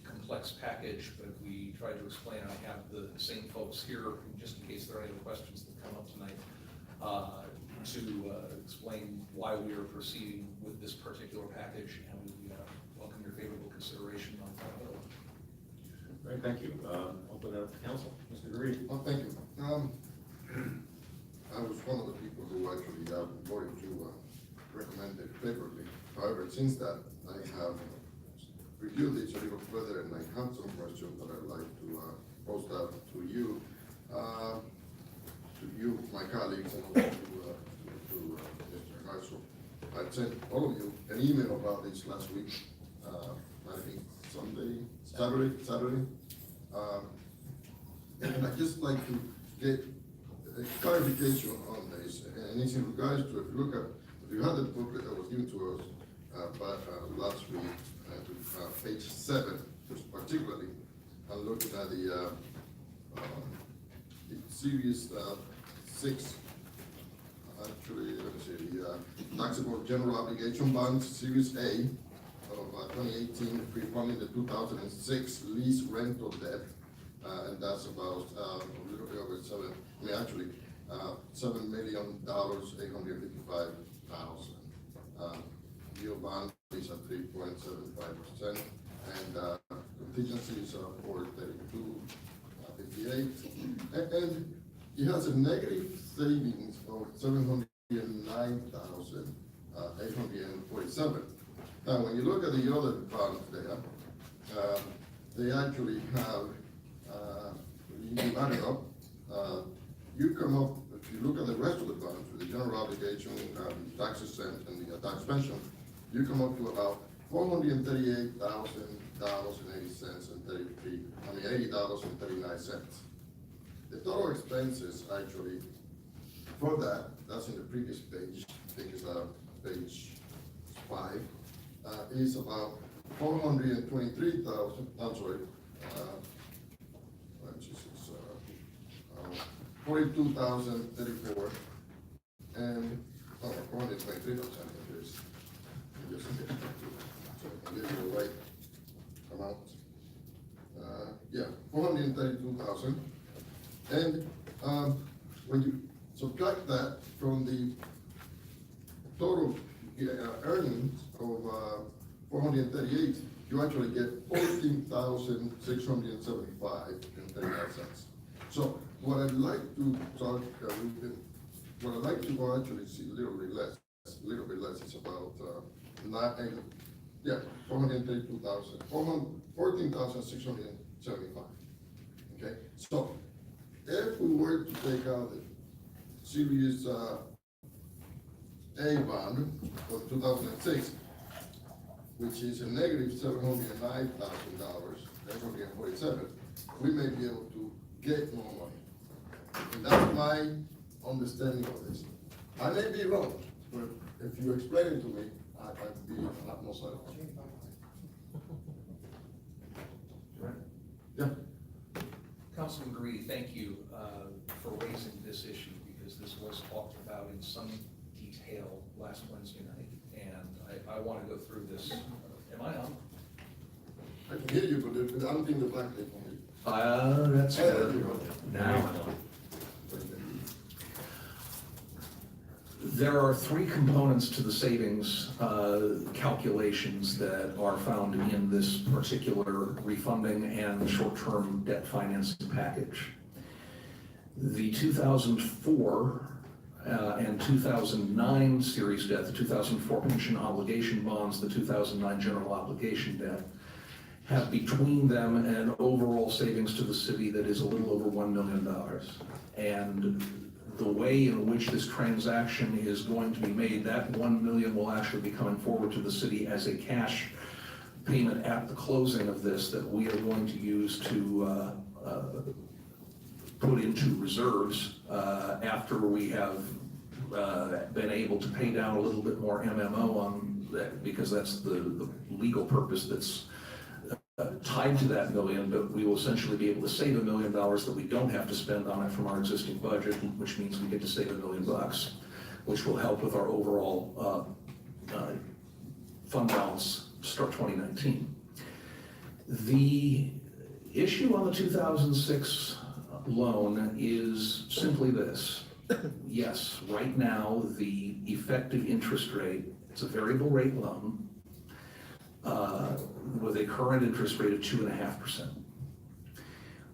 complex package, but we tried to explain, and I have the same folks here, just in case there are any other questions that come up tonight, to explain why we are proceeding with this particular package, and we welcome your favorable consideration on that bill. Great, thank you. Open it up to council. Mr. Green. Oh, thank you. I was one of the people who actually voted to recommend it favorably. However, since that, I have reviewed it a little further, and I have some questions that I'd like to post out to you, my colleagues, and also to Mr. Garso. I sent all of you an email about this last week, I think Saturday. And I'd just like to get a clarification on this, and it's in regards to, if you had the booklet that was given to us last week, page 7, particularly, I'm looking at the series 6, actually, let me see, the taxable general obligation bonds, series A of 2018, pre-funding the 2006 lease rental debt, and that's about a little bit over $7,855,000. Yield bond is at 3.75%, and contingencies are 432.58, and it has a negative savings of $709,847. Now, when you look at the other bonds there, they actually have, you add it up, you come up, if you look at the rest of the bonds, with the general obligation, tax exempt, and the tax pension, you come up to about $438,000.80 and $80.39. The total expenses actually for that's in the previous page, I think it's page 5, is about 423,000, I'm sorry, 42,034, and 423,000 is just so I can get the right amount. 432,000, and when you subtract that from the total earnings of 438, you actually get 14,675.39. So what I'd like to talk, what I'd like to actually see a little bit less is about 432,000, 14,675. Okay, so if we were to take out the Series A bond for 2006, which is a negative $709,000, we may be able to get more money. And that's my understanding of this. I may be wrong, but if you explain it to me, I'd be a lot more satisfied. Yeah. Councilman Green, thank you for raising this issue, because this was talked about in some detail last Wednesday night, and I want to go through this. Am I on? I can hear you, but I don't think the black tape on you. That's fair. Now I'm on. There are 3 components to the savings calculations that are found in this particular refunding and short-term debt financing package. The 2004 and 2009 series debt, the 2004 pension obligation bonds, the 2009 general obligation debt, have between them an overall savings to the city that is a little over $1 million. And the way in which this transaction is going to be made, that $1 million will actually be coming forward to the city as a cash payment at the closing of this that we are going to use to put into reserves after we have been able to pay down a little bit more MMO on that, because that's the legal purpose that's tied to that $1 million, but we will essentially be able to save $1 million that we don't have to spend on it from our existing budget, which means we get to save $1 million, which will help with our overall fund balance start 2019. The issue on the 2006 loan is simply this. Yes, right now, the effective interest rate, it's a variable rate loan, with a current interest rate of 2.5%.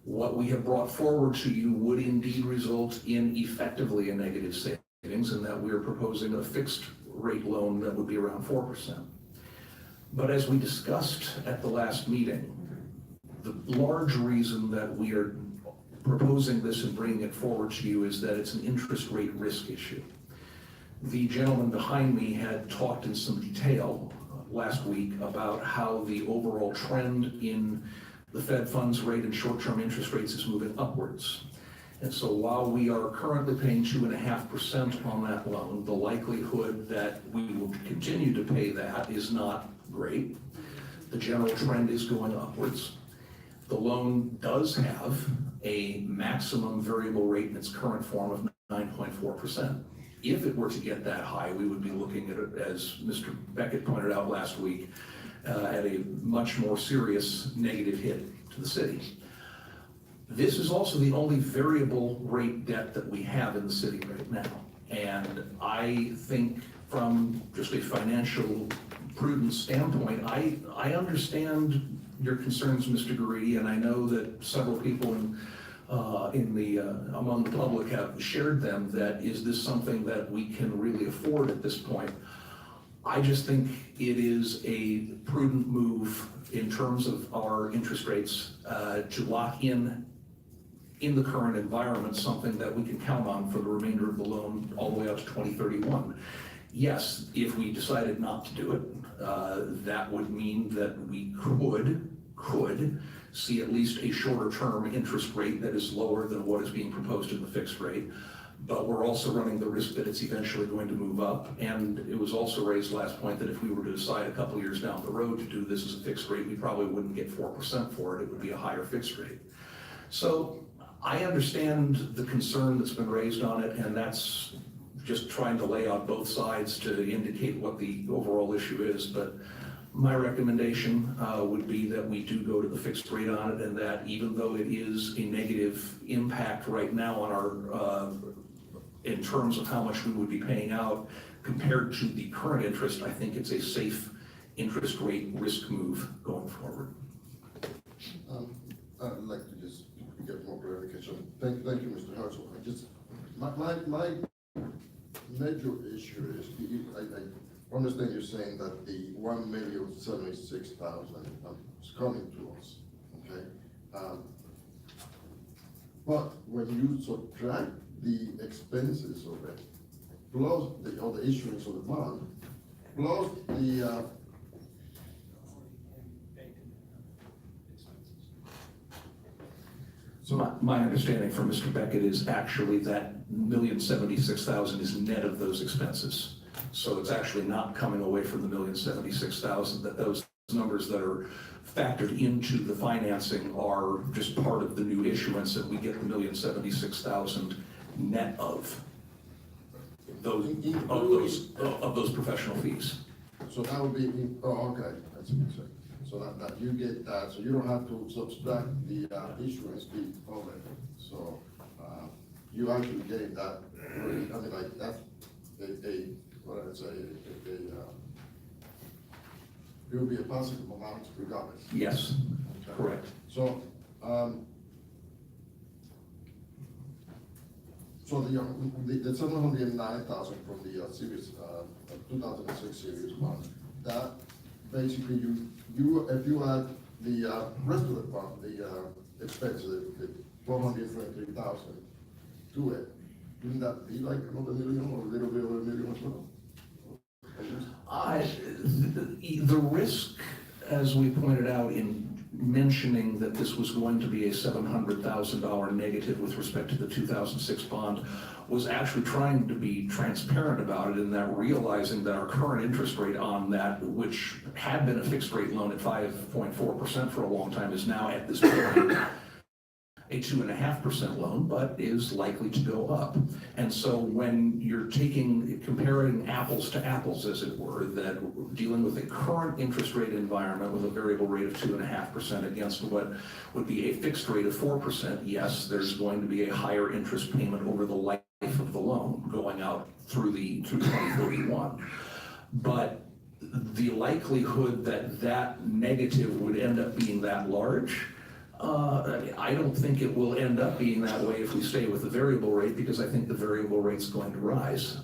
What we have brought forward to you would indeed result in effectively a negative savings, in that we are proposing a fixed rate loan that would be around 4%. But as we discussed at the last meeting, the large reason that we are proposing this and bringing it forward to you is that it's an interest rate risk issue. The gentleman behind me had talked in some detail last week about how the overall trend in the Fed funds rate and short-term interest rates is moving upwards. And so while we are currently paying 2.5% on that loan, the likelihood that we will continue to pay that is not great. The general trend is going upwards. The loan does have a maximum variable rate in its current form of 9.4%. If it were to get that high, we would be looking at it, as Mr. Beckett pointed out last week, at a much more serious negative hit to the city. This is also the only variable rate debt that we have in the city right now. And I think from just a financial prudence standpoint, I understand your concerns, Mr. Garidi, and I know that several people among the public have shared them, that is this something that we can really afford at this point? I just think it is a prudent move in terms of our interest rates to lock in the current environment, something that we can count on for the remainder of the loan all the way out to 2031. Yes, if we decided not to do it, that would mean that we could see at least a shorter term interest rate that is lower than what is being proposed in the fixed rate. But we're also running the risk that it's eventually going to move up. And it was also raised last point that if we were to decide a couple years down the road to do this as a fixed rate, we probably wouldn't get 4% for it. It would be a higher fixed rate. So I understand the concern that's been raised on it, and that's just trying to lay out both sides to indicate what the overall issue is. But my recommendation would be that we do go to the fixed rate on it, and that even though it is a negative impact right now on our, in terms of how much we would be paying out compared to the current interest, I think it's a safe interest rate risk move going forward. I'd like to just get more clarification. Thank you, Mr. Herzog. My major issue is, I understand you're saying that the $1,076,000 is coming to us, okay? But when you subtract the expenses of it, plus the issuance of the bond, plus the So my understanding from Mr. Beckett is actually that $1,076,000 is net of those expenses. So it's actually not coming away from the $1,076,000, that those numbers that are factored into the financing are just part of the new issuance, and we get the $1,076,000 net of those professional fees. So that would be, okay, that's what you're saying. So that you get that, so you don't have to subtract the issuance fee of it. So you actually getting that, I mean, like that's what I'd say, it will be a positive amount regardless. Yes, okay. Correct. So, the 709,000 from the series, 2006 series bond, that basically if you add the rest of the bond, the expenses, the 423,000 to it, wouldn't that be like another million or a little bit over $1 million as well? The risk, as we pointed out in mentioning that this was going to be a $700,000 negative with respect to the 2006 bond, was actually trying to be transparent about it, in that realizing that our current interest rate on that, which had been a fixed rate loan at 5.4% for a long time, is now at this point a 2.5% loan, but is likely to go up. And so when you're comparing apples to apples, as it were, that dealing with a current interest rate environment with a variable rate of 2.5% against what would be a fixed rate of 4%, yes, there's going to be a higher interest payment over the life of the loan going out through 2031. But the likelihood that that negative would end up being that large, I don't think it will end up being that way if we stay with the variable rate, because I think the variable rate's going to rise.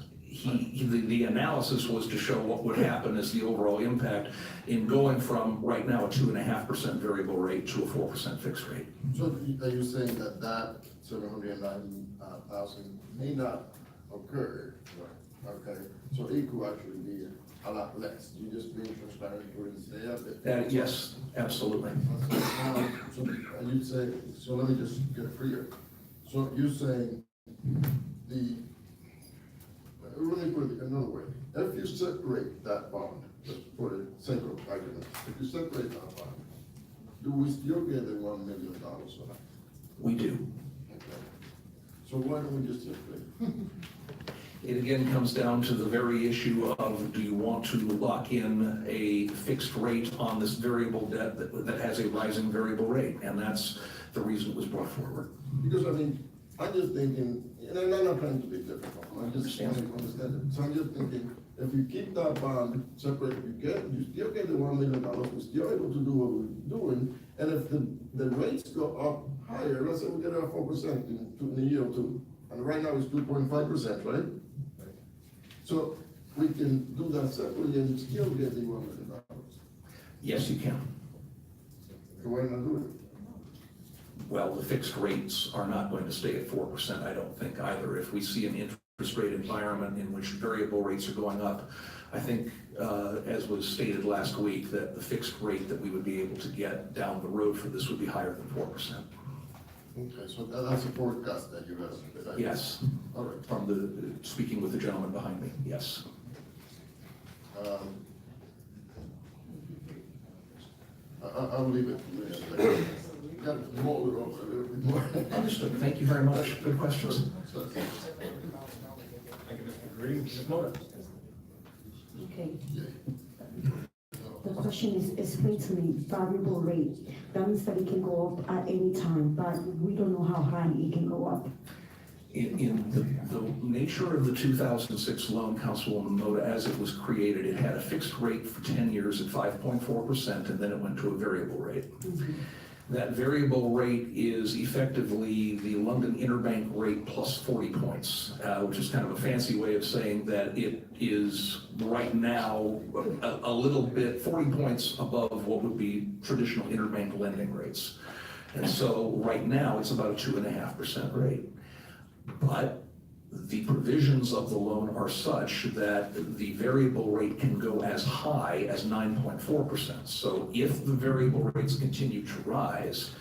The analysis was to show what would happen as the overall impact in going from right now a 2.5% variable rate to a 4% fixed rate. So are you saying that that 709,000 may not occur? Okay, so it could actually be a lot less. You just being transparent, you wouldn't say that. Yes, absolutely. So are you saying, so let me just get it clear. So you're saying let me put it another way. If you separate that bond, let's put it simple argument. If you separate that bond, do we still get the $1 million or not? We do. Okay. So why don't we just separate? It again comes down to the very issue of, do you want to lock in a fixed rate on this variable debt that has a rising variable rate? And that's the reason it was brought forward. Because I mean, I'm just thinking, and I'm not trying to be difficult, I'm just trying to understand it. So I'm just thinking, if you keep that bond separate, you still get the $1 million, we're still able to do what we're doing. And if the rates go up higher, let's say we get a 4% in a year or two, and right now it's 2.5%, right? So we can do that separately and still get the $1 million. Yes, you can. So why not do it? Well, the fixed rates are not going to stay at 4%, I don't think either. If we see an interest rate environment in which variable rates are going up, I think, as was stated last week, that the fixed rate that we would be able to get down the road for this would be higher than 4%. Okay, so that's a forecast that you have. Yes. All right. From speaking with the gentleman behind me, yes. I'll leave it to you. Got to mold it over a little bit more. Understood. Thank you very much. Good questions. Thank you, Mr. Green. Ms. Mota? Okay. The question is, explain to me, variable rate. That means that it can go up at any time, but we don't know how high it can go up. In the nature of the 2006 loan, Councilwoman Mota, as it was created, it had a fixed rate for 10 years at 5.4%, and then it went to a variable rate. That variable rate is effectively the London Interbank rate plus 40 points, which is kind of a fancy way of saying that it is right now a little bit, 40 points above what would be traditional interbank lending rates. And so right now it's about a 2.5% rate. But the provisions of the loan are such that the variable rate can go as high as 9.4%. So if the variable rates continue to rise,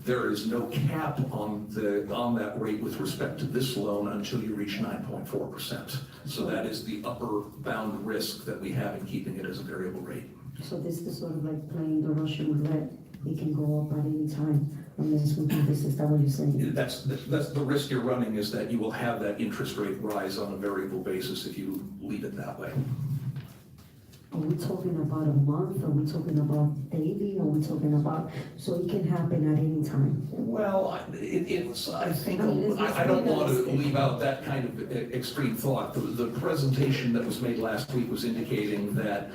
there is no cap on that rate with respect to this loan until you reach 9.4%. So that is the upper bound risk that we have in keeping it as a variable rate. So this is sort of like playing the Russian roulette. It can go up at any time. Unless we do this, is that what you're saying? That's the risk you're running, is that you will have that interest rate rise on a variable basis if you leave it that way. Are we talking about a month? Are we talking about daily? Are we talking about, so it can happen at any time? Well, I think, I don't want to leave out that kind of extreme thought. The presentation that was made last week was indicating that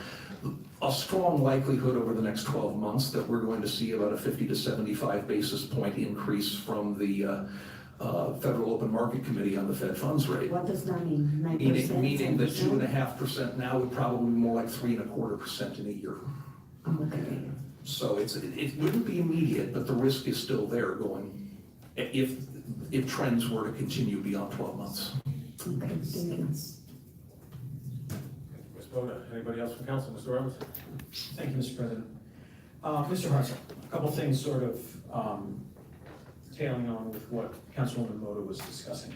a strong likelihood over the next 12 months that we're going to see about a 50 to 75 basis point increase from the Federal Open Market Committee on the Fed funds rate. What does that mean? 9%? Meaning that 2.5% now would probably be more like 3.25% in a year. Okay. So it wouldn't be immediate, but the risk is still there going, if trends were to continue beyond 12 months. Okay, thank you. Ms. Mota, anybody else from council? Mr. Roberts? Thank you, Mr. President. Mr. Hartzell, a couple things sort of tailing on with what Councilwoman Mota was discussing.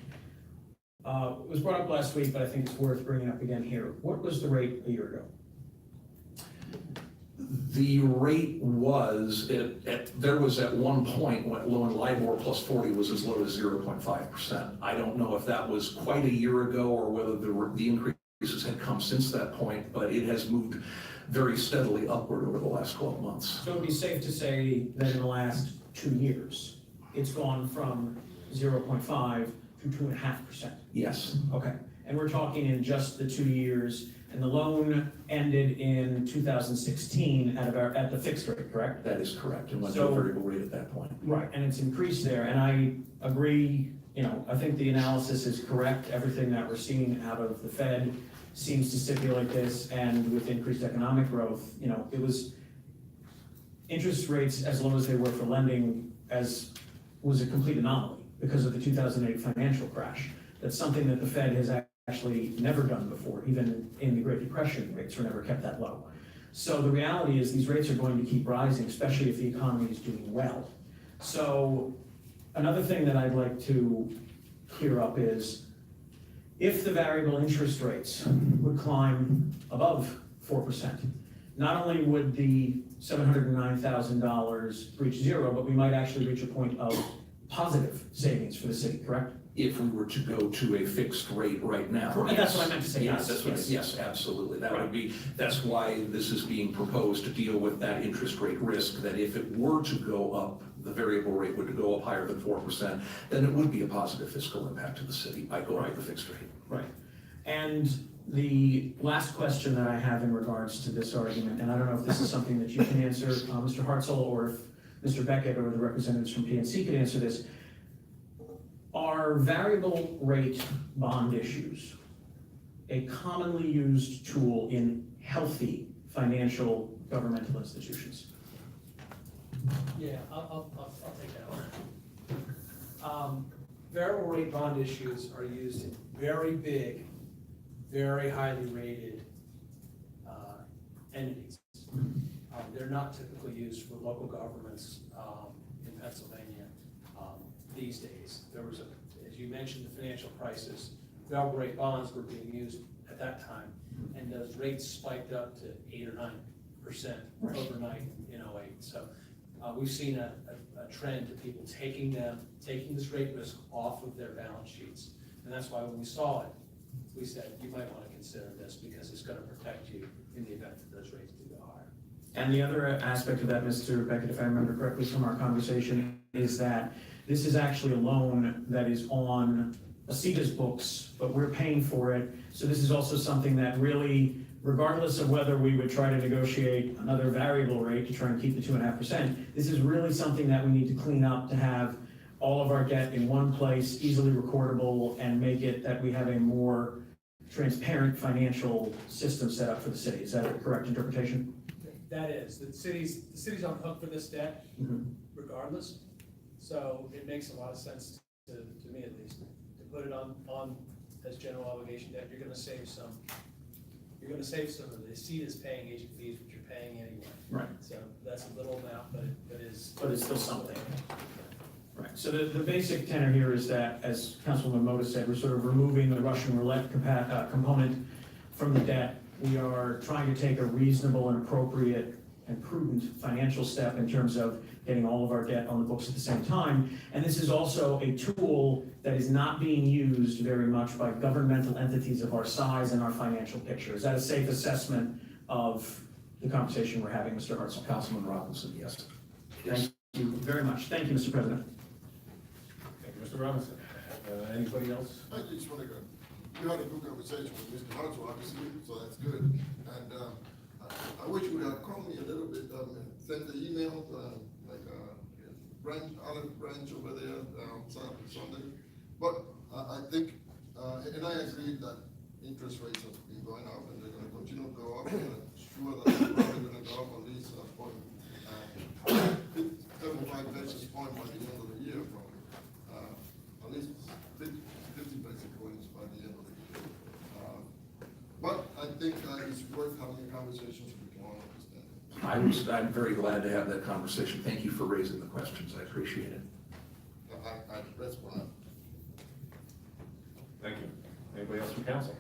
It was brought up last week, but I think it's worth bringing up again here. What was the rate a year ago? The rate was, there was at one point when loan LIBOR plus 40 was as low as 0.5%. I don't know if that was quite a year ago or whether the increases had come since that point, but it has moved very steadily upward over the last 12 months. So it would be safe to say that in the last 2 years, it's gone from 0.5 to 2.5%? Yes. Okay, and we're talking in just the 2 years And the loan ended in 2016 at the fixed rate, correct? That is correct, and went to a So- variable rate at that point. Right, and it's increased there, and I agree, I think the analysis is correct. Everything that we're seeing out of the Fed seems to stipulate this, and with increased economic growth, it was interest rates as low as they were for lending was a complete anomaly because of the 2008 financial crash. That's something that the Fed has actually never done before. Even in the Great Depression, rates were never kept that low. So the reality is these rates are going to keep rising, especially if the economy is doing well. So another thing that I'd like to clear up is if the variable interest rates would climb above 4%, not only would the $709,000 reach zero, but we might actually reach a point of positive savings for the city, correct? If we were to go to a fixed rate right now. Correct. That's what I meant to say, yes, That's what- yes. yes, absolutely. That Right. would be, that's why this is being proposed to deal with that interest rate risk, that if it were to go up, the variable rate would go up higher than 4%, then it would be a positive fiscal impact to the city by going with the fixed rate. Right. And the last question that I have in regards to this argument, and I don't know if this is something that you can answer, Mr. Hartzell, or if Mr. Beckett or the representatives from PNC could answer this. Are variable rate bond issues a commonly used tool in healthy financial governmental institutions? Yeah, I'll take that one. Variable rate bond issues are used in very big, very highly rated entities. They're not typically used for local governments in Pennsylvania these days. There was as you mentioned, the financial crisis, variable rate bonds were being used at that time, and those rates spiked up to 8 or 9% overnight in 08. So we've seen a trend of people taking this rate risk off of their balance sheets. And that's why when we saw it, we said, you might want to consider this because it's going to protect you in the event that those rates do go higher. And the other aspect of that, Mr. Beckett, if I remember correctly from our conversation, is that this is actually a loan that is on ACEDA's books, but we're paying for it. So this is also something that really, regardless of whether we would try to negotiate another variable rate to try and keep the 2.5%, this is really something that we need to clean up to have all of our debt in one place, easily recordable, and make it that we have a more transparent financial system set up for the city. Is that a correct interpretation? That is, the city's on the hook for this debt regardless. So it makes a lot of sense to me at least, to put it on as general obligation debt. You're gonna save some of the seed is paying agent fees, which you're paying anyway. Right. So that's a little amount, but it's still something. Right, so the basic tenor here is that, as Councilwoman Mota said, we're sort of removing the Russian roulette component from the debt. We are trying to take a reasonable and appropriate and prudent financial step in terms of getting all of our debt on the books at the same time. And this is also a tool that is not being used very much by governmental entities of our size and our financial picture. Is that a safe assessment of the conversation we're having, Mr. Hartzell? Councilman Robinson, yes. Thank you very much. Thank you, Mr. President. Thank you, Mr. Robinson. Anybody else? I just want to go. You had a good conversation with Mr. Hartzell, obviously, so that's good. And I wish you would have called me a little bit, sent the email, Olive Branch over there on Sunday. But I think, and I agree that interest rates have been going up and they're going to continue to go up. And I'm sure that they're probably going to go up at least 75 basis points by the end of the year, probably. At least 50 basis points by the end of the year. But I think it's worth having a conversation so we can all understand. I'm very glad to have that conversation. Thank you for raising the questions. I appreciate it. That's what I'm. Thank you. Anybody else from council?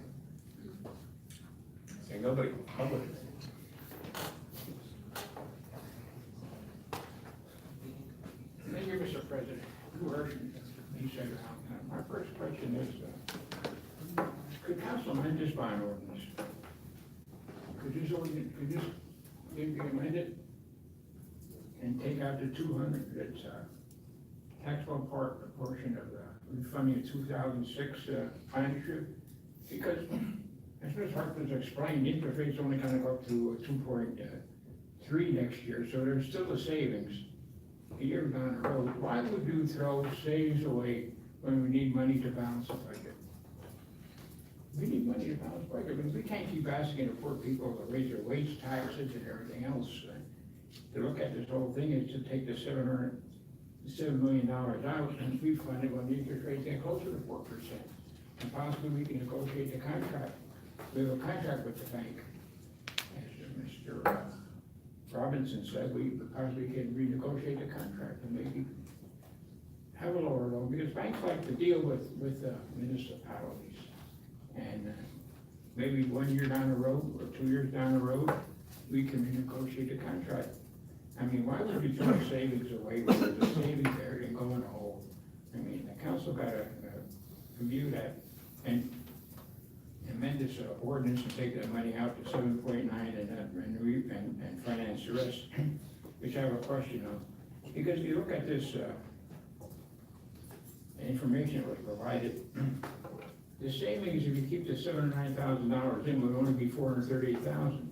Seeing nobody, public. Thank you, Mr. President. My first question is, could council amend this bond ordinance? Could this be amended and take out the 200 that's taxable portion of the refunding of 2006 plan issue? Because as Ms. Harper's explained, interest rates only gonna go up to 2.3 next year, so there's still a savings a year down the road. Why would you throw savings away when we need money to balance the budget? We need money to balance the budget, because we can't keep asking the poor people to raise their wage taxes and everything else. To look at this whole thing is to take the $7 million out and refund it when the interest rates get closer to 4%. And possibly we can negotiate the contract. We have a contract with the bank. As Mr. Robinson said, we possibly can renegotiate the contract and maybe have a lower loan, because banks like to deal with municipalities. And maybe 1 year down the road or 2 years down the road, we can renegotiate the contract. I mean, why would we throw savings away when there's a savings there and go in a hole? I mean, the council got to review that and amend this ordinance and take that money out to 7.9 and finance the rest, which I have a question on. Because you look at this information that was provided, the savings, if you keep the $7,000 or $9,000 in, would only be $438,000.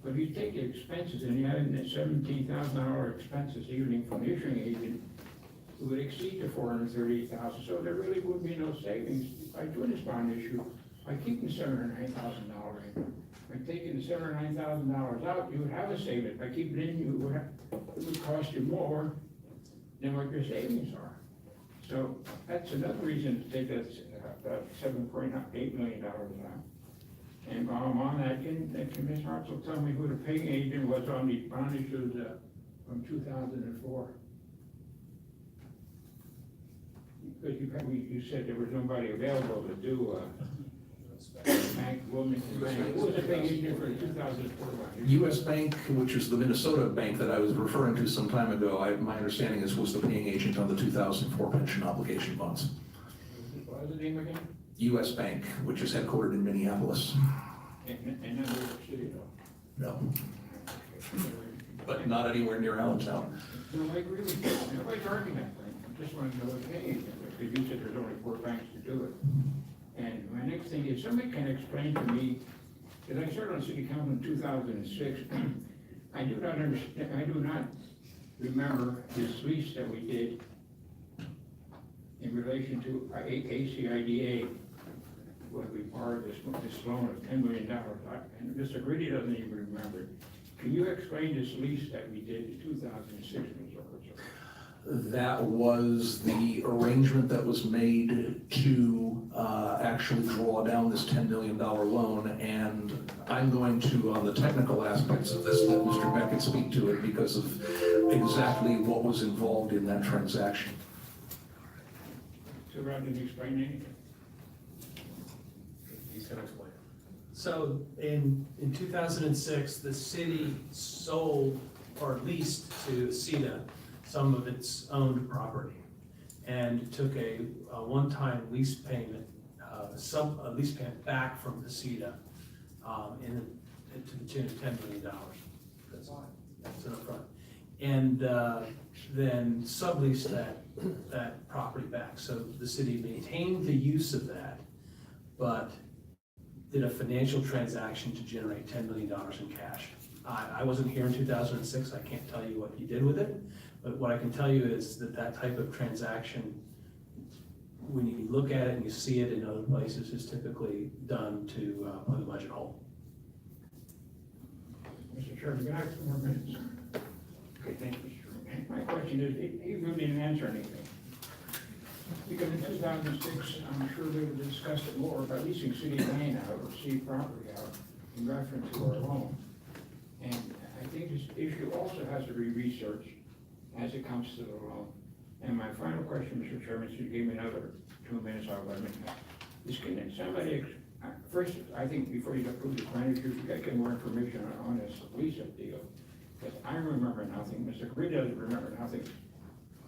But if you take the expenses and you add in that $17,000 expenses, even from the issuing agent, it would exceed the $438,000. So there really would be no savings by doing this bond issue, by keeping $7,000 or $9,000 in. By taking the $7,000 or $9,000 out, you would have a savings. By keeping it in, it would cost you more than what your savings are. So that's another reason to take that $7.8 million out. And while I'm on that, can Ms. Hartzell tell me who the paying agent was on the bond issues from 2004? Because you said there was nobody available to do bank, Wilmington Bank. Who was the paying agent for the 2004 bond? U.S. Bank, which is the Minnesota bank that I was referring to some time ago, my understanding is was the paying agent on the 2004 pension obligation bonds. What was the name again? U.S. Bank, which is headquartered in Minneapolis. And not New York City, though? No. But not anywhere near Allentown. No, I agree with you. Nobody's arguing that thing. I just want to know what paying agent, because you said there's only 4 banks to do it. And my next thing is, somebody can explain to me, because I started on city council in 2006, I do not understand, I do not remember this lease that we did in relation to ACIDA, where we borrowed this loan of $10 million. And Mr. Gritty doesn't even remember it. Can you explain this lease that we did in 2006, Mr. Hartzell? That was the arrangement that was made to actually draw down this $10 million loan. And I'm going to, on the technical aspects of this, let Mr. Beckett speak to it because of exactly what was involved in that transaction. So Rob, did you explain anything? He's gonna explain. So in 2006, the city sold or leased to CETA some of its owned property and took a one-time lease payment, a lease payment back from the CETA to the tune of $10 million. That's all. That's an upfront. And then subleased that property back. So the city maintained the use of that, but did a financial transaction to generate $10 million in cash. I wasn't here in 2006, I can't tell you what you did with it, but what I can tell you is that type of transaction, when you look at it and you see it in other places, is typically done to plug a budget hole. Mr. Chairman, can I have 2 more minutes? Okay, thank you, Mr. Chairman. My question is, he really didn't answer anything. Because in 2006, I'm sure they would discuss it more about leasing city land out or city property out in reference to our loan. And I think this issue also has to be researched as it comes to the loan. And my final question, Mr. Chairman, since you gave me another 2 minutes, I'll let me know. Is can somebody, first, I think before you approve the plan, you should get more information on this lease up deal. Because I remember nothing, Mr. Grid doesn't remember nothing.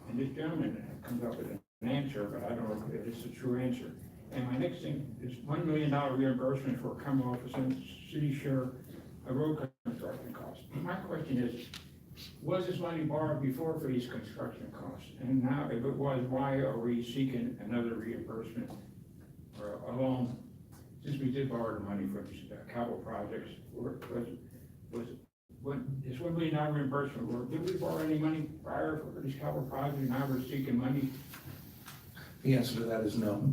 And this gentleman comes up with an answer, but I don't know if it's a true answer. And my next thing is $1 million reimbursement for Commonwealth and city share of road construction costs. My question is, was this money borrowed before for these construction costs? And now, if it was, why are we seeking another reimbursement or a loan since we did borrow the money for these capital projects, is Wembley not reimbursement, did we borrow any money prior for these capital projects, now we're seeking money? The answer to that is no.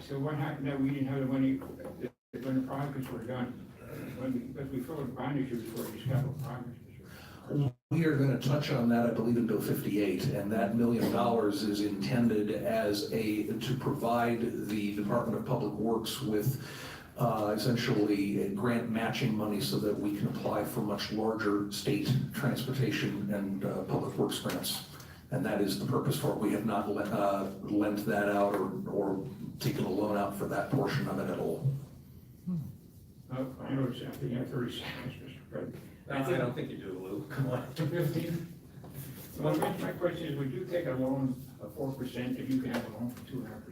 So what happened that we didn't have the money when the projects were done? Because we filled the bond issues for these capital projects. We are going to touch on that, I believe, in Bill 58, and that $1 million is intended as to provide the Department of Public Works with essentially a grant matching money so that we can apply for much larger state transportation and public works grants. And that is the purpose for it. We have not lent that out or taken a loan out for that portion of it at all. I know it's after you have 30 seconds, Mr. President. I don't think you do, Lou, come on. 15? Well, my question is, would you take a loan of 4% if you can have a loan for 2.5%?